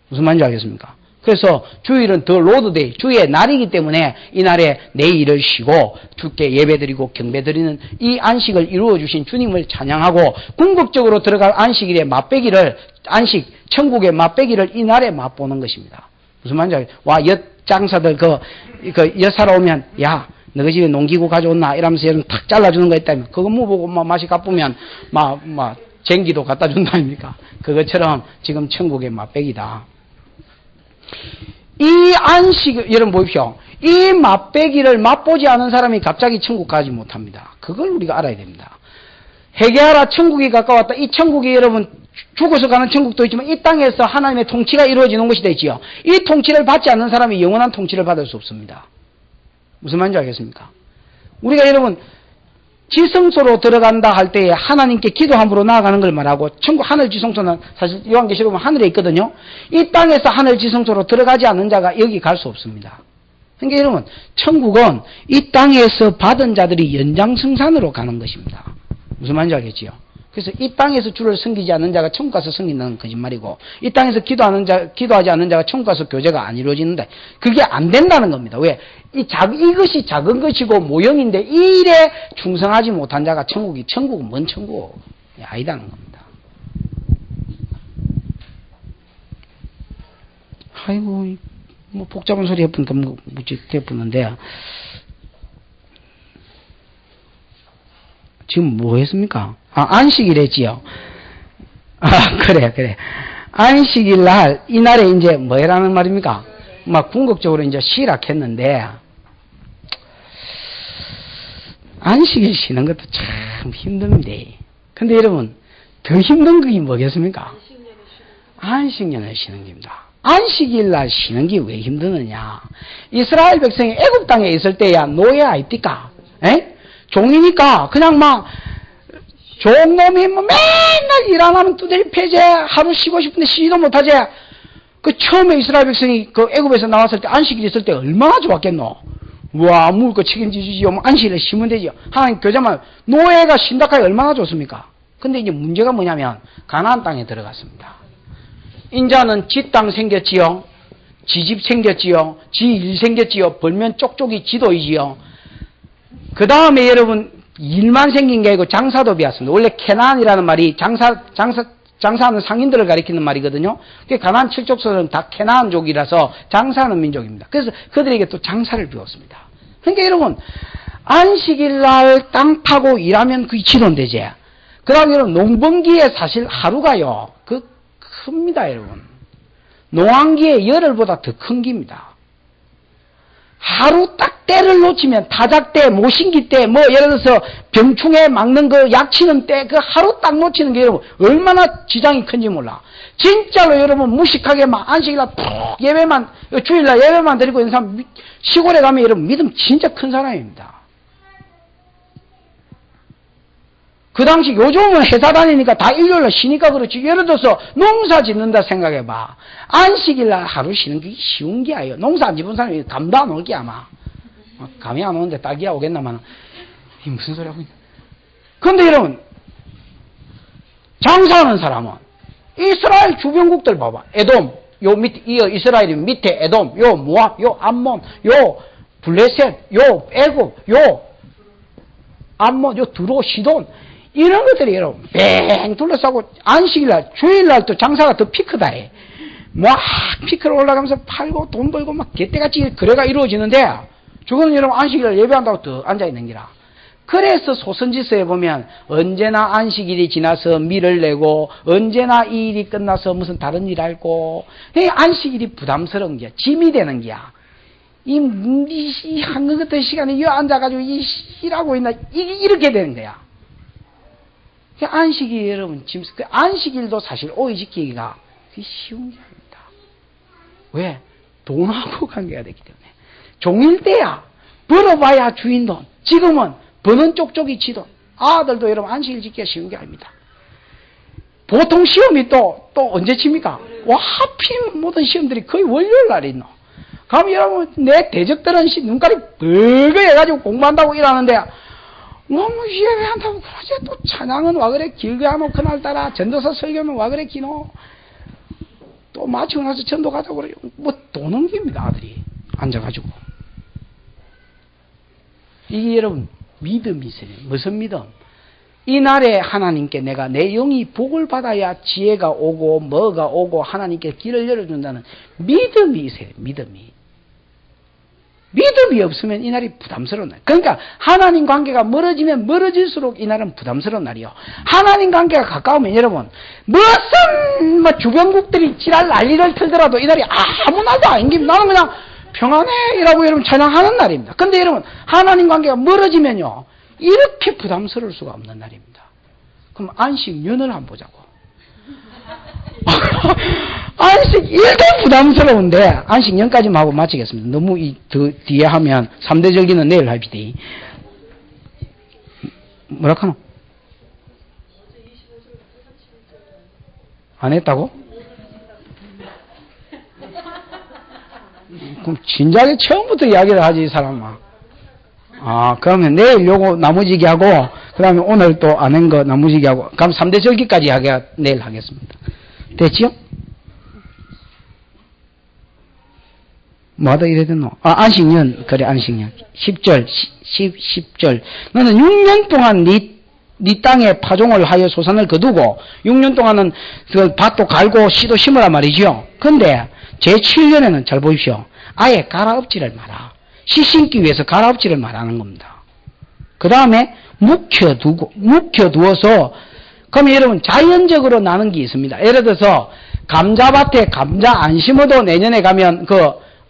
무슨 말인지 알겠습니까? 그래서 주일은 더 로드데이, 주의 날이기 때문에 이 날에 내 일을 쉬고 주께 예배드리고 경배드리는 이 안식을 이루어주신 주님을 찬양하고 궁극적으로 들어갈 안식일의 천국의 맛배기를 이 날에 맛보는 것입니다. 무슨 말인지 알겠습니까? 와, 장사들 여사로 오면 야 너희 집에 농기구 가져왔나 이러면서 얘는 탁 잘라주는 거 있다면 그거 먹어보고 맛이 가쁘면 쟁기도 갖다 준다 아닙니까? 그것처럼 지금 천국의 맛배기다. 이 안식 여러분 보십시오. 이 맛배기를 맛보지 않은 사람이 갑자기 천국 가지 못합니다. 그걸 우리가 알아야 됩니다. 회개하라 천국이 가까웠다. 이 천국이 여러분 죽어서 가는 천국도 있지만 이 땅에서 하나님의 통치가 이루어지는 것이 되지요. 이 통치를 받지 않는 사람이 영원한 통치를 받을 수 없습니다. 무슨 말인지 알겠습니까? 우리가 여러분 지성소로 들어간다 할 때에 하나님께 기도함으로 나아가는 걸 말하고 천국 하늘 지성소는 사실 요한계시록 보면 하늘에 있거든요. 이 땅에서 하늘 지성소로 들어가지 않는 자가 여기 갈 수 없습니다. 그러니까 여러분 천국은 이 땅에서 받은 자들이 연장승산으로 가는 것입니다. 무슨 말인지 알겠지요? 그래서 이 땅에서 주를 섬기지 않는 자가 천국 가서 섬긴다는 거짓말이고 이 땅에서 기도하지 않는 자가 천국 가서 교제가 안 이루어지는데 그게 안 된다는 겁니다. 왜? 이것이 작은 것이고 모형인데 이 일에 충성하지 못한 자가 천국은 뭔 천국? 아니다는 겁니다. 아이고 뭐 복잡한 소리 해보니까 묵직해 보는데 지금 뭐 했습니까? 안식일이지요. 그래. 안식일 날, 이날에 이제 뭐라는 말입니까? 궁극적으로 이제 쉬라 했는데, 안식일 쉬는 것도 참 힘듭니다. 근데 여러분, 더 힘든 게 뭐겠습니까? 안식년을 쉬는 겁니다. 안식일 날 쉬는 게 왜 힘드느냐? 이스라엘 백성이 애굽 땅에 있을 때야 노예 아닙니까? 종이니까 그냥 종놈이 맨날 일 안 하면 두드리 패제 하루 쉬고 싶은데 쉬지도 못하지. 처음에 이스라엘 백성이 애굽에서 나왔을 때 안식일 있을 때 얼마나 좋았겠노. 와, 먹을 거 책임지지요. 안식일에 쉬면 되지요. 하나님 교자만 노예가 쉰다까지 얼마나 좋습니까? 근데 이제 문제가 뭐냐면 가나안 땅에 들어갔습니다. 인자는 지 땅 생겼지요. 지 집 생겼지요. 지 일 생겼지요. 벌면 쪽쪽이 지도이지요. 그 다음에 여러분 일만 생긴 게 아니고 장사도 배웠습니다. 원래 캐나안이라는 말이 장사하는 상인들을 가리키는 말이거든요. 가나안 칠족들은 다 캐나안족이라서 장사하는 민족입니다. 그래서 그들에게 또 장사를 배웠습니다. 그러니까 여러분 안식일 날 땅 파고 일하면 그게 지돈되지. 그 다음에 여러분 농번기에 사실 하루가요. 큽니다 여러분. 농한기에 열흘보다 더 큰 기입니다. 하루 딱 때를 놓치면 타작때, 모신기 때, 뭐 예를 들어서 병충해 막는 그 약치는 때, 그 하루 딱 놓치는 게 여러분 얼마나 지장이 큰지 몰라. 진짜로 여러분 무식하게 막 안식일날 푹 예배만, 주일날 예배만 드리고 있는 사람 시골에 가면 여러분 믿음 진짜 큰 사람입니다. 그 당시 요즘은 회사 다니니까 다 일요일날 쉬니까 그렇지. 예를 들어서 농사 짓는다 생각해봐. 안식일날 하루 쉬는 게 쉬운 게 아니에요. 농사 안 짓는 사람이 감도 안 올게 아마. 감이 안 오는데 딸기야 오겠나마는. 이 무슨 소리 하고 있나. 그런데 여러분 장사하는 사람은 이스라엘 주변국들 봐봐. 에돔, 요 밑에 이스라엘이 밑에 에돔, 요 모압, 요 암몬, 요 블레셋, 요 애굽, 요 암몬, 요 두로, 시돈. 이런 것들이 여러분 뺑 둘러싸고 안식일날 주일날 또 장사가 더 피크다 해. 막 피크로 올라가면서 팔고 돈 벌고 막 개떼같이 거래가 이루어지는데 저거는 여러분 안식일날 예배한다고 또 앉아있는 기라. 그래서 소선지서에 보면 언제나 안식일이 지나서 밀을 내고 언제나 이 일이 끝나서 무슨 다른 일 할고 안식일이 부담스러운 게야. 짐이 되는 게야. 이 한것 같은 시간에 여 앉아가지고 일하고 있나 이렇게 되는 거야. 안식일 여러분 지금 안식일도 사실 오해 지키기가 쉬운 게 아닙니다. 왜? 돈하고 관계가 되기 때문에. 종일 때야 벌어봐야 주인 돈. 지금은 버는 쪽쪽이 지돈. 아들도 여러분 안식일 지키기가 쉬운 게 아닙니다. 보통 시험이 또 언제 칩니까? 와 하필 모든 시험들이 거의 월요일 날에 있노. 그럼 여러분 내 대적들은 눈깔이 벌거해가지고 공부한다고 일하는데 너무 예배한다고 그러지. 또 찬양은 와 그래 길게 하노 그날따라 전도사 설교는 와 그래 기노. 또 마치고 나서 전도 가자고 그래요. 뭐 도는 겁니다 아들이 앉아가지고. 이게 여러분 믿음이 있어요. 무슨 믿음? 이날에 하나님께 내가 내 영이 복을 받아야 지혜가 오고 뭐가 오고 하나님께 길을 열어준다는 믿음이 있어요. 믿음이 없으면 이날이 부담스러운 날. 그러니까 하나님 관계가 멀어지면 멀어질수록 이날은 부담스러운 날이요. 하나님 관계가 가까우면 여러분 무슨 주변국들이 지랄 난리를 틀더라도 이날이 아무 날도 아닙니다. 나는 그냥 평안해 이라고 여러분 찬양하는 날입니다. 근데 여러분 하나님 관계가 멀어지면요 이렇게 부담스러울 수가 없는 날입니다. 그럼 안식년을 한번 보자고. 안식 1도 부담스러운데 안식년까지만 하고 마치겠습니다. 너무 뒤에 하면 3대 절기는 내일 합시다. 뭐라 카노? 안 했다고? 그럼 진작에 처음부터 이야기를 하지 이 사람아. 그러면 내일 요거 나머지기 하고 그 다음에 오늘 또 안 한 거 나머지기 하고 그럼 3대 절기까지 하게 내일 하겠습니다. 됐지요? 뭐하다 이래 됐노? 안식년. 그래, 안식년. 10절. 너는 6년 동안 네 땅에 파종을 하여 소산을 거두고 6년 동안은 그 밭도 갈고 씨도 심으란 말이죠. 근데 제7년에는 잘 보십시오. 아예 갈아엎지를 마라. 씨 심기 위해서 갈아엎지를 말하는 겁니다. 그 다음에 묵혀두어서 그러면 여러분 자연적으로 나는 게 있습니다. 예를 들어서 감자밭에 감자 안 심어도 내년에 가면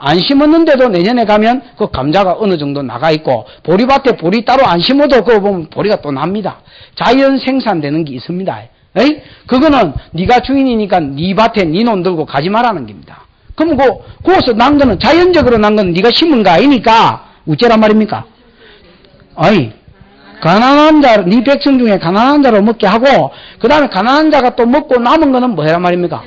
안 심었는데도 내년에 가면 그 감자가 어느 정도 나가 있고 보리밭에 보리 따로 안 심어도 그거 보면 보리가 또 납니다. 자연 생산되는 게 있습니다. 에이? 그거는 네가 주인이니까 네 밭에 네 논 들고 가지 말라는 겁니다. 그럼 거기서 난 거는 자연적으로 난 거는 네가 심은 거 아니니까 어째란 말입니까? 아니 가난한 자, 네 백성 중에 가난한 자로 먹게 하고 그 다음에 가난한 자가 또 먹고 남은 거는 뭐란 말입니까?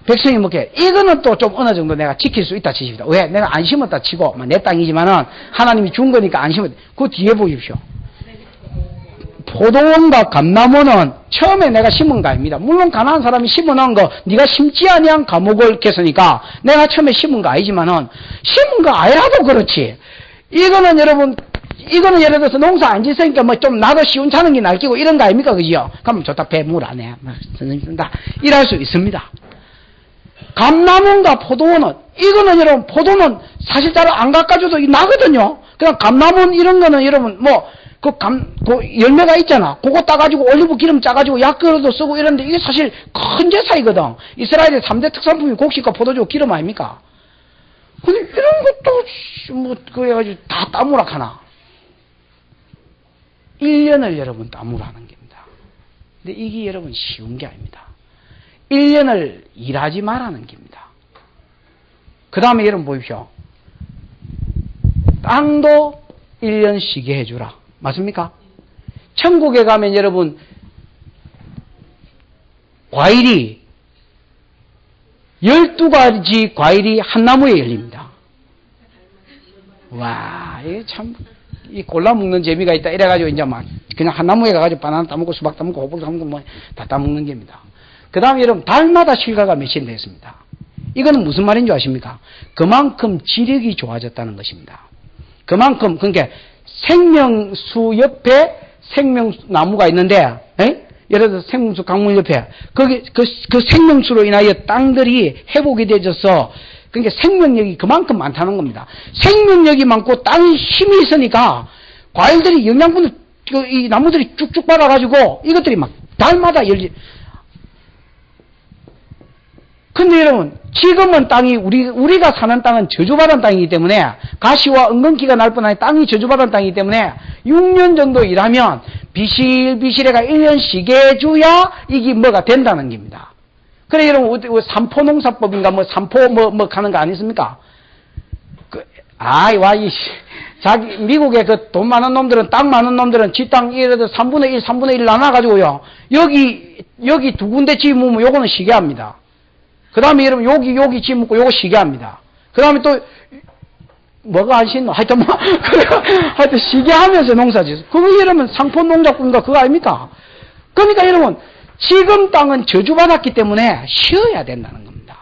백성이 먹게. 이거는 또 좀 어느 정도 내가 지킬 수 있다 치십니다. 왜? 내가 안 심었다 치고 내 땅이지만은 하나님이 준 거니까 안 심었다. 그 뒤에 보십시오. 포도원과 감나무는 처음에 내가 심은 거 아닙니다. 물론 가난한 사람이 심어놓은 거 네가 심지 아니한 과목을 겠으니까 내가 처음에 심은 거 아니지만은 심은 거 아니라도 그렇지. 이거는 여러분 이거는 예를 들어서 농사 안 짓으니까 뭐 좀 나도 시원찮은 게 날끼고 이런 거 아닙니까? 그죠? 그럼 좋다. 배물 안 해. 선생님 쓴다. 이럴 수 있습니다. 감나무인가 포도원은 이거는 여러분 포도는 사실 잘 안 깎아줘도 나거든요. 그냥 감나무는 이런 거는 여러분 뭐 그 열매가 있잖아. 그거 따가지고 올리브 기름 짜가지고 약거로도 쓰고 이런데 이게 사실 큰 제사이거든. 이스라엘의 3대 특산품이 곡식과 포도주 기름 아닙니까? 근데 이런 것도 뭐 그래가지고 다 따무락 하나. 1년을 여러분 따무라는 겁니다. 근데 이게 여러분 쉬운 게 아닙니다. 1년을 일하지 말라는 겁니다. 그 다음에 여러분 보십시오. 땅도 1년 쉬게 해주라. 맞습니까? 천국에 가면 여러분 과일이 12가지 과일이 한 나무에 열립니다. 와, 이게 참 이 골라 먹는 재미가 있다. 이래가지고 이제 막 그냥 한 나무에 가가지고 바나나 따먹고 수박 따먹고 호박 따먹고 뭐 다 따먹는 겁니다. 그 다음에 여러분 달마다 실과가 맺힌 됐습니다. 이거는 무슨 말인 줄 아십니까? 그만큼 지력이 좋아졌다는 것입니다. 그만큼 그러니까 생명수 옆에 생명나무가 있는데 예를 들어서 생명수 강물 옆에 거기 그 생명수로 인하여 땅들이 회복이 되어서 그러니까 생명력이 그만큼 많다는 겁니다. 생명력이 많고 땅에 힘이 있으니까 과일들이 영양분을 이 나무들이 쭉쭉 받아가지고 이것들이 막 달마다 열리. 근데 여러분 지금은 땅이 우리가 사는 땅은 저주받은 땅이기 때문에 가시와 은근기가 날 뻔한 땅이 저주받은 땅이기 때문에 6년 정도 일하면 비실비실해가 1년 쉬게 해줘야 이게 뭐가 된다는 겁니다. 그래 여러분 삼포농사법인가 뭐 삼포 뭐 가는 거 아니십니까? 자기 미국의 그 돈 많은 놈들은 땅 많은 놈들은 지 땅 예를 들어 3분의 1 나눠가지고요 여기 두 군데 지으면 요거는 쉬게 합니다. 그 다음에 여러분 여기 집 묻고 요거 쉬게 합니다. 그 다음에 또 뭐가 안 쉬노? 하여튼 하여튼 쉬게 하면서 농사 짓어. 그거 여러분 상폰 농작꾼인가 그거 아닙니까? 그러니까 여러분 지금 땅은 저주받았기 때문에 쉬어야 된다는 겁니다.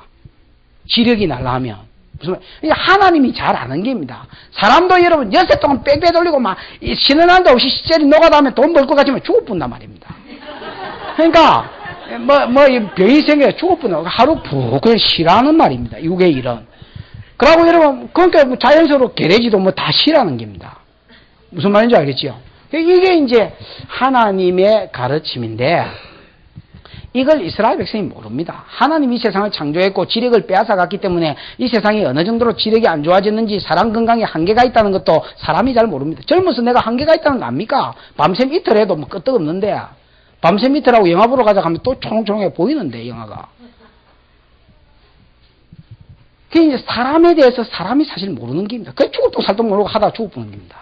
지력이 날라하면 무슨 하나님이 잘 아는 겁니다. 사람도 여러분 여세 동안 뺑뺑 돌리고 막 쉬는 한도 없이 시절이 노가다하면 돈 벌 것 같지만 죽을 뿐단 말입니다. 그러니까 병이 생겨 죽을 뿐이고 하루 푹 그냥 쉬라는 말입니다. 이국의 일은. 그러고 여러분 그러니까 자연스러워 게레지도 다 쉬라는 겁니다. 무슨 말인지 알겠지요? 이게 이제 하나님의 가르침인데 이걸 이스라엘 백성이 모릅니다. 하나님이 이 세상을 창조했고 지력을 빼앗아갔기 때문에 이 세상이 어느 정도로 지력이 안 좋아졌는지 사람 건강에 한계가 있다는 것도 사람이 잘 모릅니다. 젊어서 내가 한계가 있다는 거 압니까? 밤샘 이틀 해도 뭐 끄떡없는데 밤샘 이틀하고 영화 보러 가자 하면 또 초롱초롱해 보이는데 영화가. 그게 이제 사람에 대해서 사람이 사실 모르는 겁니다. 그게 죽을 똥 살똥 모르고 하다가 죽을 뻔한 겁니다.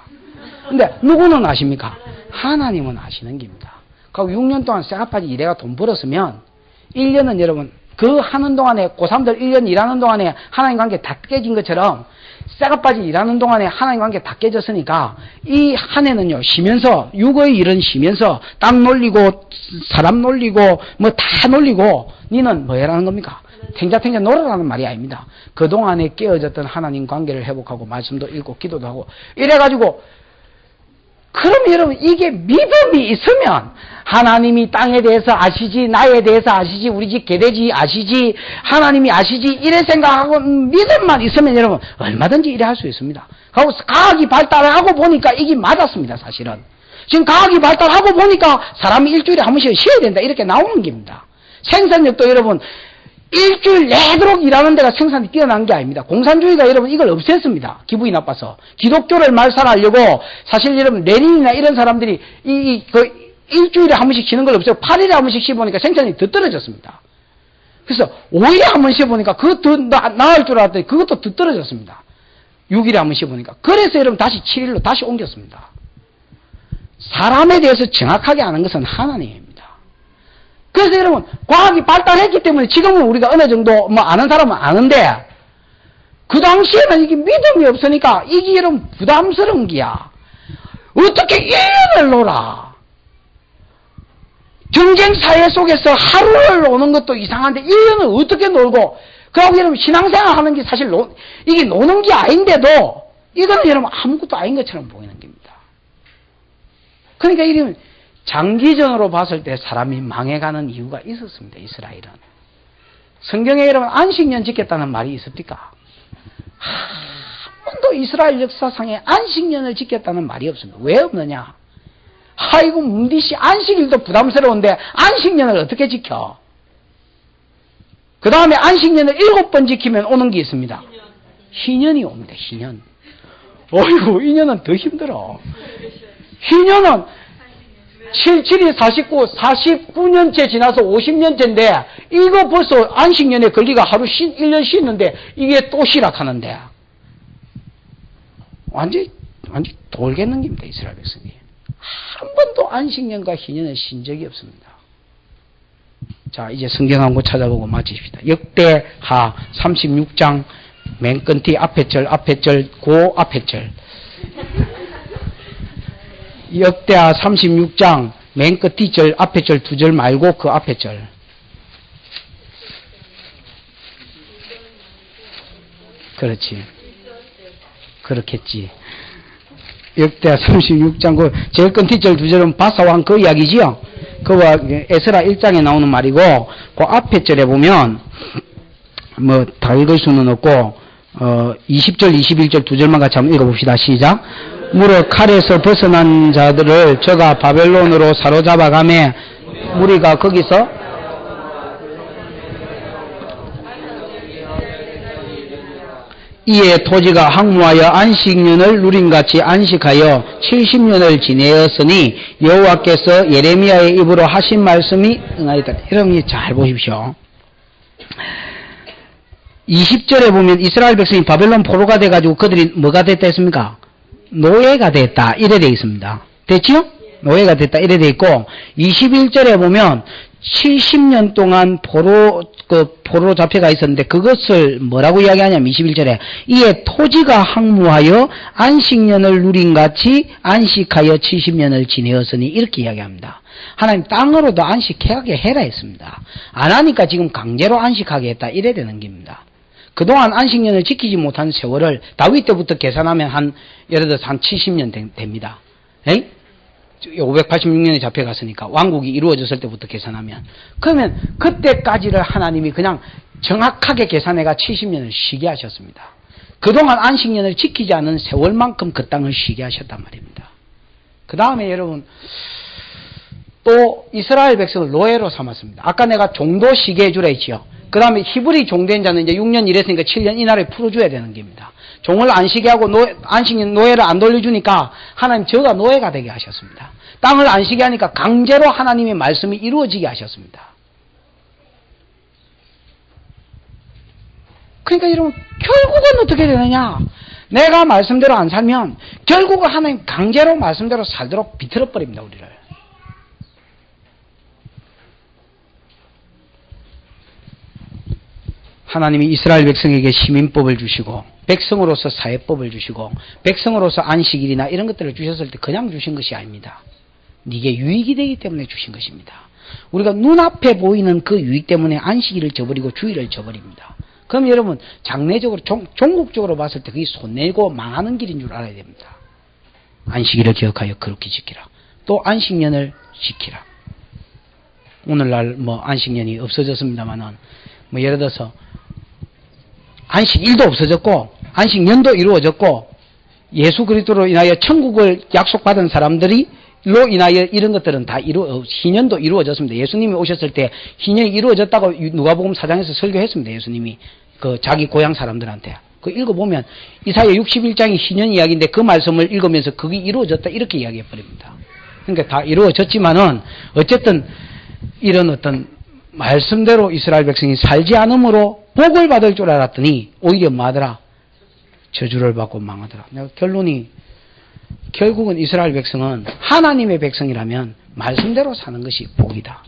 근데 누구는 아십니까? 하나님은 아시는 겁니다. 그리고 6년 동안 쇠가파지 일해가 돈 벌었으면 1년은 여러분 그 하는 동안에 고3들 1년 일하는 동안에 하나님 관계 다 깨진 것처럼 쇠가파지 일하는 동안에 하나님 관계 다 깨졌으니까 이 한 해는요 쉬면서 육의 일은 쉬면서 땅 놀리고 사람 놀리고 뭐 다 놀리고 니는 뭐 해라는 겁니까? 탱자탱자 놀아라는 말이 아닙니다. 그동안에 깨어졌던 하나님 관계를 회복하고 말씀도 읽고 기도도 하고 이래가지고 그럼 여러분 이게 믿음이 있으면 하나님이 땅에 대해서 아시지 나에 대해서 아시지 우리 집 개돼지 아시지 하나님이 아시지 이래 생각하고 믿음만 있으면 여러분 얼마든지 이래 할 수 있습니다. 그리고 과학이 발달하고 보니까 이게 맞았습니다. 사실은 지금 과학이 발달하고 보니까 사람이 일주일에 한 번씩 쉬어야 된다 이렇게 나오는 겁니다. 생산력도 여러분 일주일 내도록 일하는 데가 생산이 뛰어난 게 아닙니다. 공산주의가 여러분 이걸 없앴습니다. 기분이 나빠서. 기독교를 말살하려고 사실 여러분 레닌이나 이런 사람들이 일주일에 한 번씩 쉬는 걸 없애고 8일에 한 번씩 쉬보니까 생산이 더 떨어졌습니다. 그래서 5일에 한 번 쉬보니까 그거 더 나을 줄 알았더니 그것도 더 떨어졌습니다. 6일에 한 번 쉬보니까. 그래서 여러분 다시 7일로 다시 옮겼습니다. 사람에 대해서 정확하게 아는 것은 하나님입니다. 그래서 여러분 과학이 발달했기 때문에 지금은 우리가 어느 정도 뭐 아는 사람은 아는데 그 당시에는 이게 믿음이 없으니까 이게 여러분 부담스러운 기야. 어떻게 1년을 놀아? 경쟁 사회 속에서 하루를 노는 것도 이상한데 1년을 어떻게 놀고, 그하고 여러분 신앙생활 하는 게 사실 이게 노는 게 아닌데도 이거는 여러분 아무것도 아닌 것처럼 보이는 겁니다. 그러니까 이러면 장기전으로 봤을 때 사람이 망해가는 이유가 있었습니다. 이스라엘은. 성경에 여러분 안식년 지켰다는 말이 있습니까? 한 번도 이스라엘 역사상에 안식년을 지켰다는 말이 없습니다. 왜 없느냐? 아이고 문디씨 안식일도 부담스러운데 안식년을 어떻게 지켜? 그 다음에 안식년을 7번 지키면 오는 게 있습니다. 희년이 옵니다. 희년. 어이구 인년은 더 힘들어. 희년은 77이 49, 49년째 지나서 50년째인데 이거 벌써 안식년에 걸리가 하루 1년 쉬는데 이게 또 시락하는데 완전히 돌겠는 겁니다. 이스라엘 백성이. 한 번도 안식년과 희년을 쉰 적이 없습니다. 자, 이제 성경 한 권 찾아보고 마치십시다. 역대하 36장 맨 끝이 앞에 절, 고 앞에 절. 역대하 36장 맨 끝이 절, 앞에 절 2절 말고 그 앞에 절. 그렇지. 그렇겠지. 역대하 36장 그 제일 끝이 절 2절은 바사왕 그 이야기지요. 그와 에스라 1장에 나오는 말이고 그 앞에 절에 보면 뭐 다 읽을 수는 없고 20절 21절 2절만 같이 한번 읽어봅시다. 시작. 무릇 칼에서 벗어난 자들을 저가 바벨론으로 사로잡아가매 무리가 거기서 이에 토지가 항무하여 안식년을 누린같이 안식하여 70년을 지내었으니 여호와께서 예레미야의 입으로 하신 말씀이 응하였다. 여러분이 잘 보십시오. 20절에 보면 이스라엘 백성이 바벨론 포로가 돼가지고 그들이 뭐가 됐다 했습니까? 노예가 됐다. 이래 돼 있습니다. 됐죠? 노예가 됐다. 이래 돼 있고 21절에 보면 70년 동안 포로로 잡혀가 있었는데 그것을 뭐라고 이야기하냐면 21절에 이에 토지가 항무하여 안식년을 누린같이 안식하여 70년을 지내었으니 이렇게 이야기합니다. 하나님 땅으로도 안식하게 해라 했습니다. 안 하니까 지금 강제로 안식하게 했다. 이래 되는 겁니다. 그동안 안식년을 지키지 못한 세월을 다윗 때부터 계산하면 예를 들어서 한 70년 됩니다. 에이? 586년에 잡혀갔으니까 왕국이 이루어졌을 때부터 계산하면 그러면 그때까지를 하나님이 그냥 정확하게 계산해가 70년을 쉬게 하셨습니다. 그동안 안식년을 지키지 않은 세월만큼 그 땅을 쉬게 하셨단 말입니다. 그 다음에 여러분 또 이스라엘 백성을 노예로 삼았습니다. 아까 내가 종도 쉬게 해주라 했지요. 그 다음에 히브리 종된 자는 이제 6년 일했으니까 7년 이날에 풀어줘야 되는 겁니다. 종을 안 쉬게 하고 안식년 노예를 안 돌려주니까 하나님 저가 노예가 되게 하셨습니다. 땅을 안 쉬게 하니까 강제로 하나님의 말씀이 이루어지게 하셨습니다. 그러니까 여러분 결국은 어떻게 되느냐? 내가 말씀대로 안 살면 결국은 하나님 강제로 말씀대로 살도록 비틀어 버립니다. 우리를. 하나님이 이스라엘 백성에게 시민법을 주시고 백성으로서 사회법을 주시고 백성으로서 안식일이나 이런 것들을 주셨을 때 그냥 주신 것이 아닙니다. 이게 유익이 되기 때문에 주신 것입니다. 우리가 눈앞에 보이는 그 유익 때문에 안식일을 저버리고 주일을 저버립니다. 그럼 여러분 장래적으로 종국적으로 봤을 때 그게 손해고 망하는 길인 줄 알아야 됩니다. 안식일을 기억하여 그렇게 지키라. 또 안식년을 지키라. 오늘날 뭐 안식년이 없어졌습니다만은 뭐 예를 들어서 안식일도 없어졌고 안식년도 이루어졌고 예수 그리스도로 인하여 천국을 약속받은 사람들이로 인하여 이런 것들은 다 희년도 이루어졌습니다. 예수님이 오셨을 때 희년이 이루어졌다고 누가복음 4장에서 설교했습니다. 예수님이 그 자기 고향 사람들한테. 그 읽어보면 이사야 61장이 희년 이야기인데 그 말씀을 읽으면서 그게 이루어졌다 이렇게 이야기해 버립니다. 그러니까 다 이루어졌지만은 어쨌든 이런 어떤 말씀대로 이스라엘 백성이 살지 않으므로 복을 받을 줄 알았더니 오히려 뭐하더라? 저주를 받고 망하더라. 결국은 이스라엘 백성은 하나님의 백성이라면 말씀대로 사는 것이 복이다.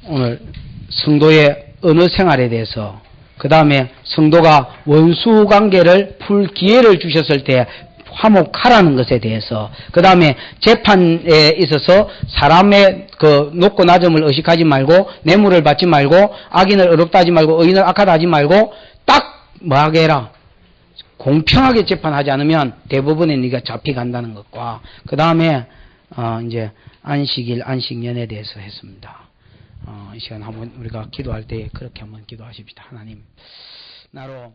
오늘 성도의 언어 생활에 대해서 그 다음에 성도가 원수 관계를 풀 기회를 주셨을 때 화목하라는 것에 대해서, 그 다음에 재판에 있어서 사람의 그 높고 낮음을 의식하지 말고, 뇌물을 받지 말고, 악인을 의롭다 하지 말고, 의인을 악하다 하지 말고, 딱 뭐하게 해라. 공평하게 재판하지 않으면 대법원에 네가 잡혀간다는 것과, 그 다음에 이제 안식일, 안식년에 대해서 했습니다. 이 시간 한번 우리가 기도할 때 그렇게 한번 기도하십시다. 하나님, 나로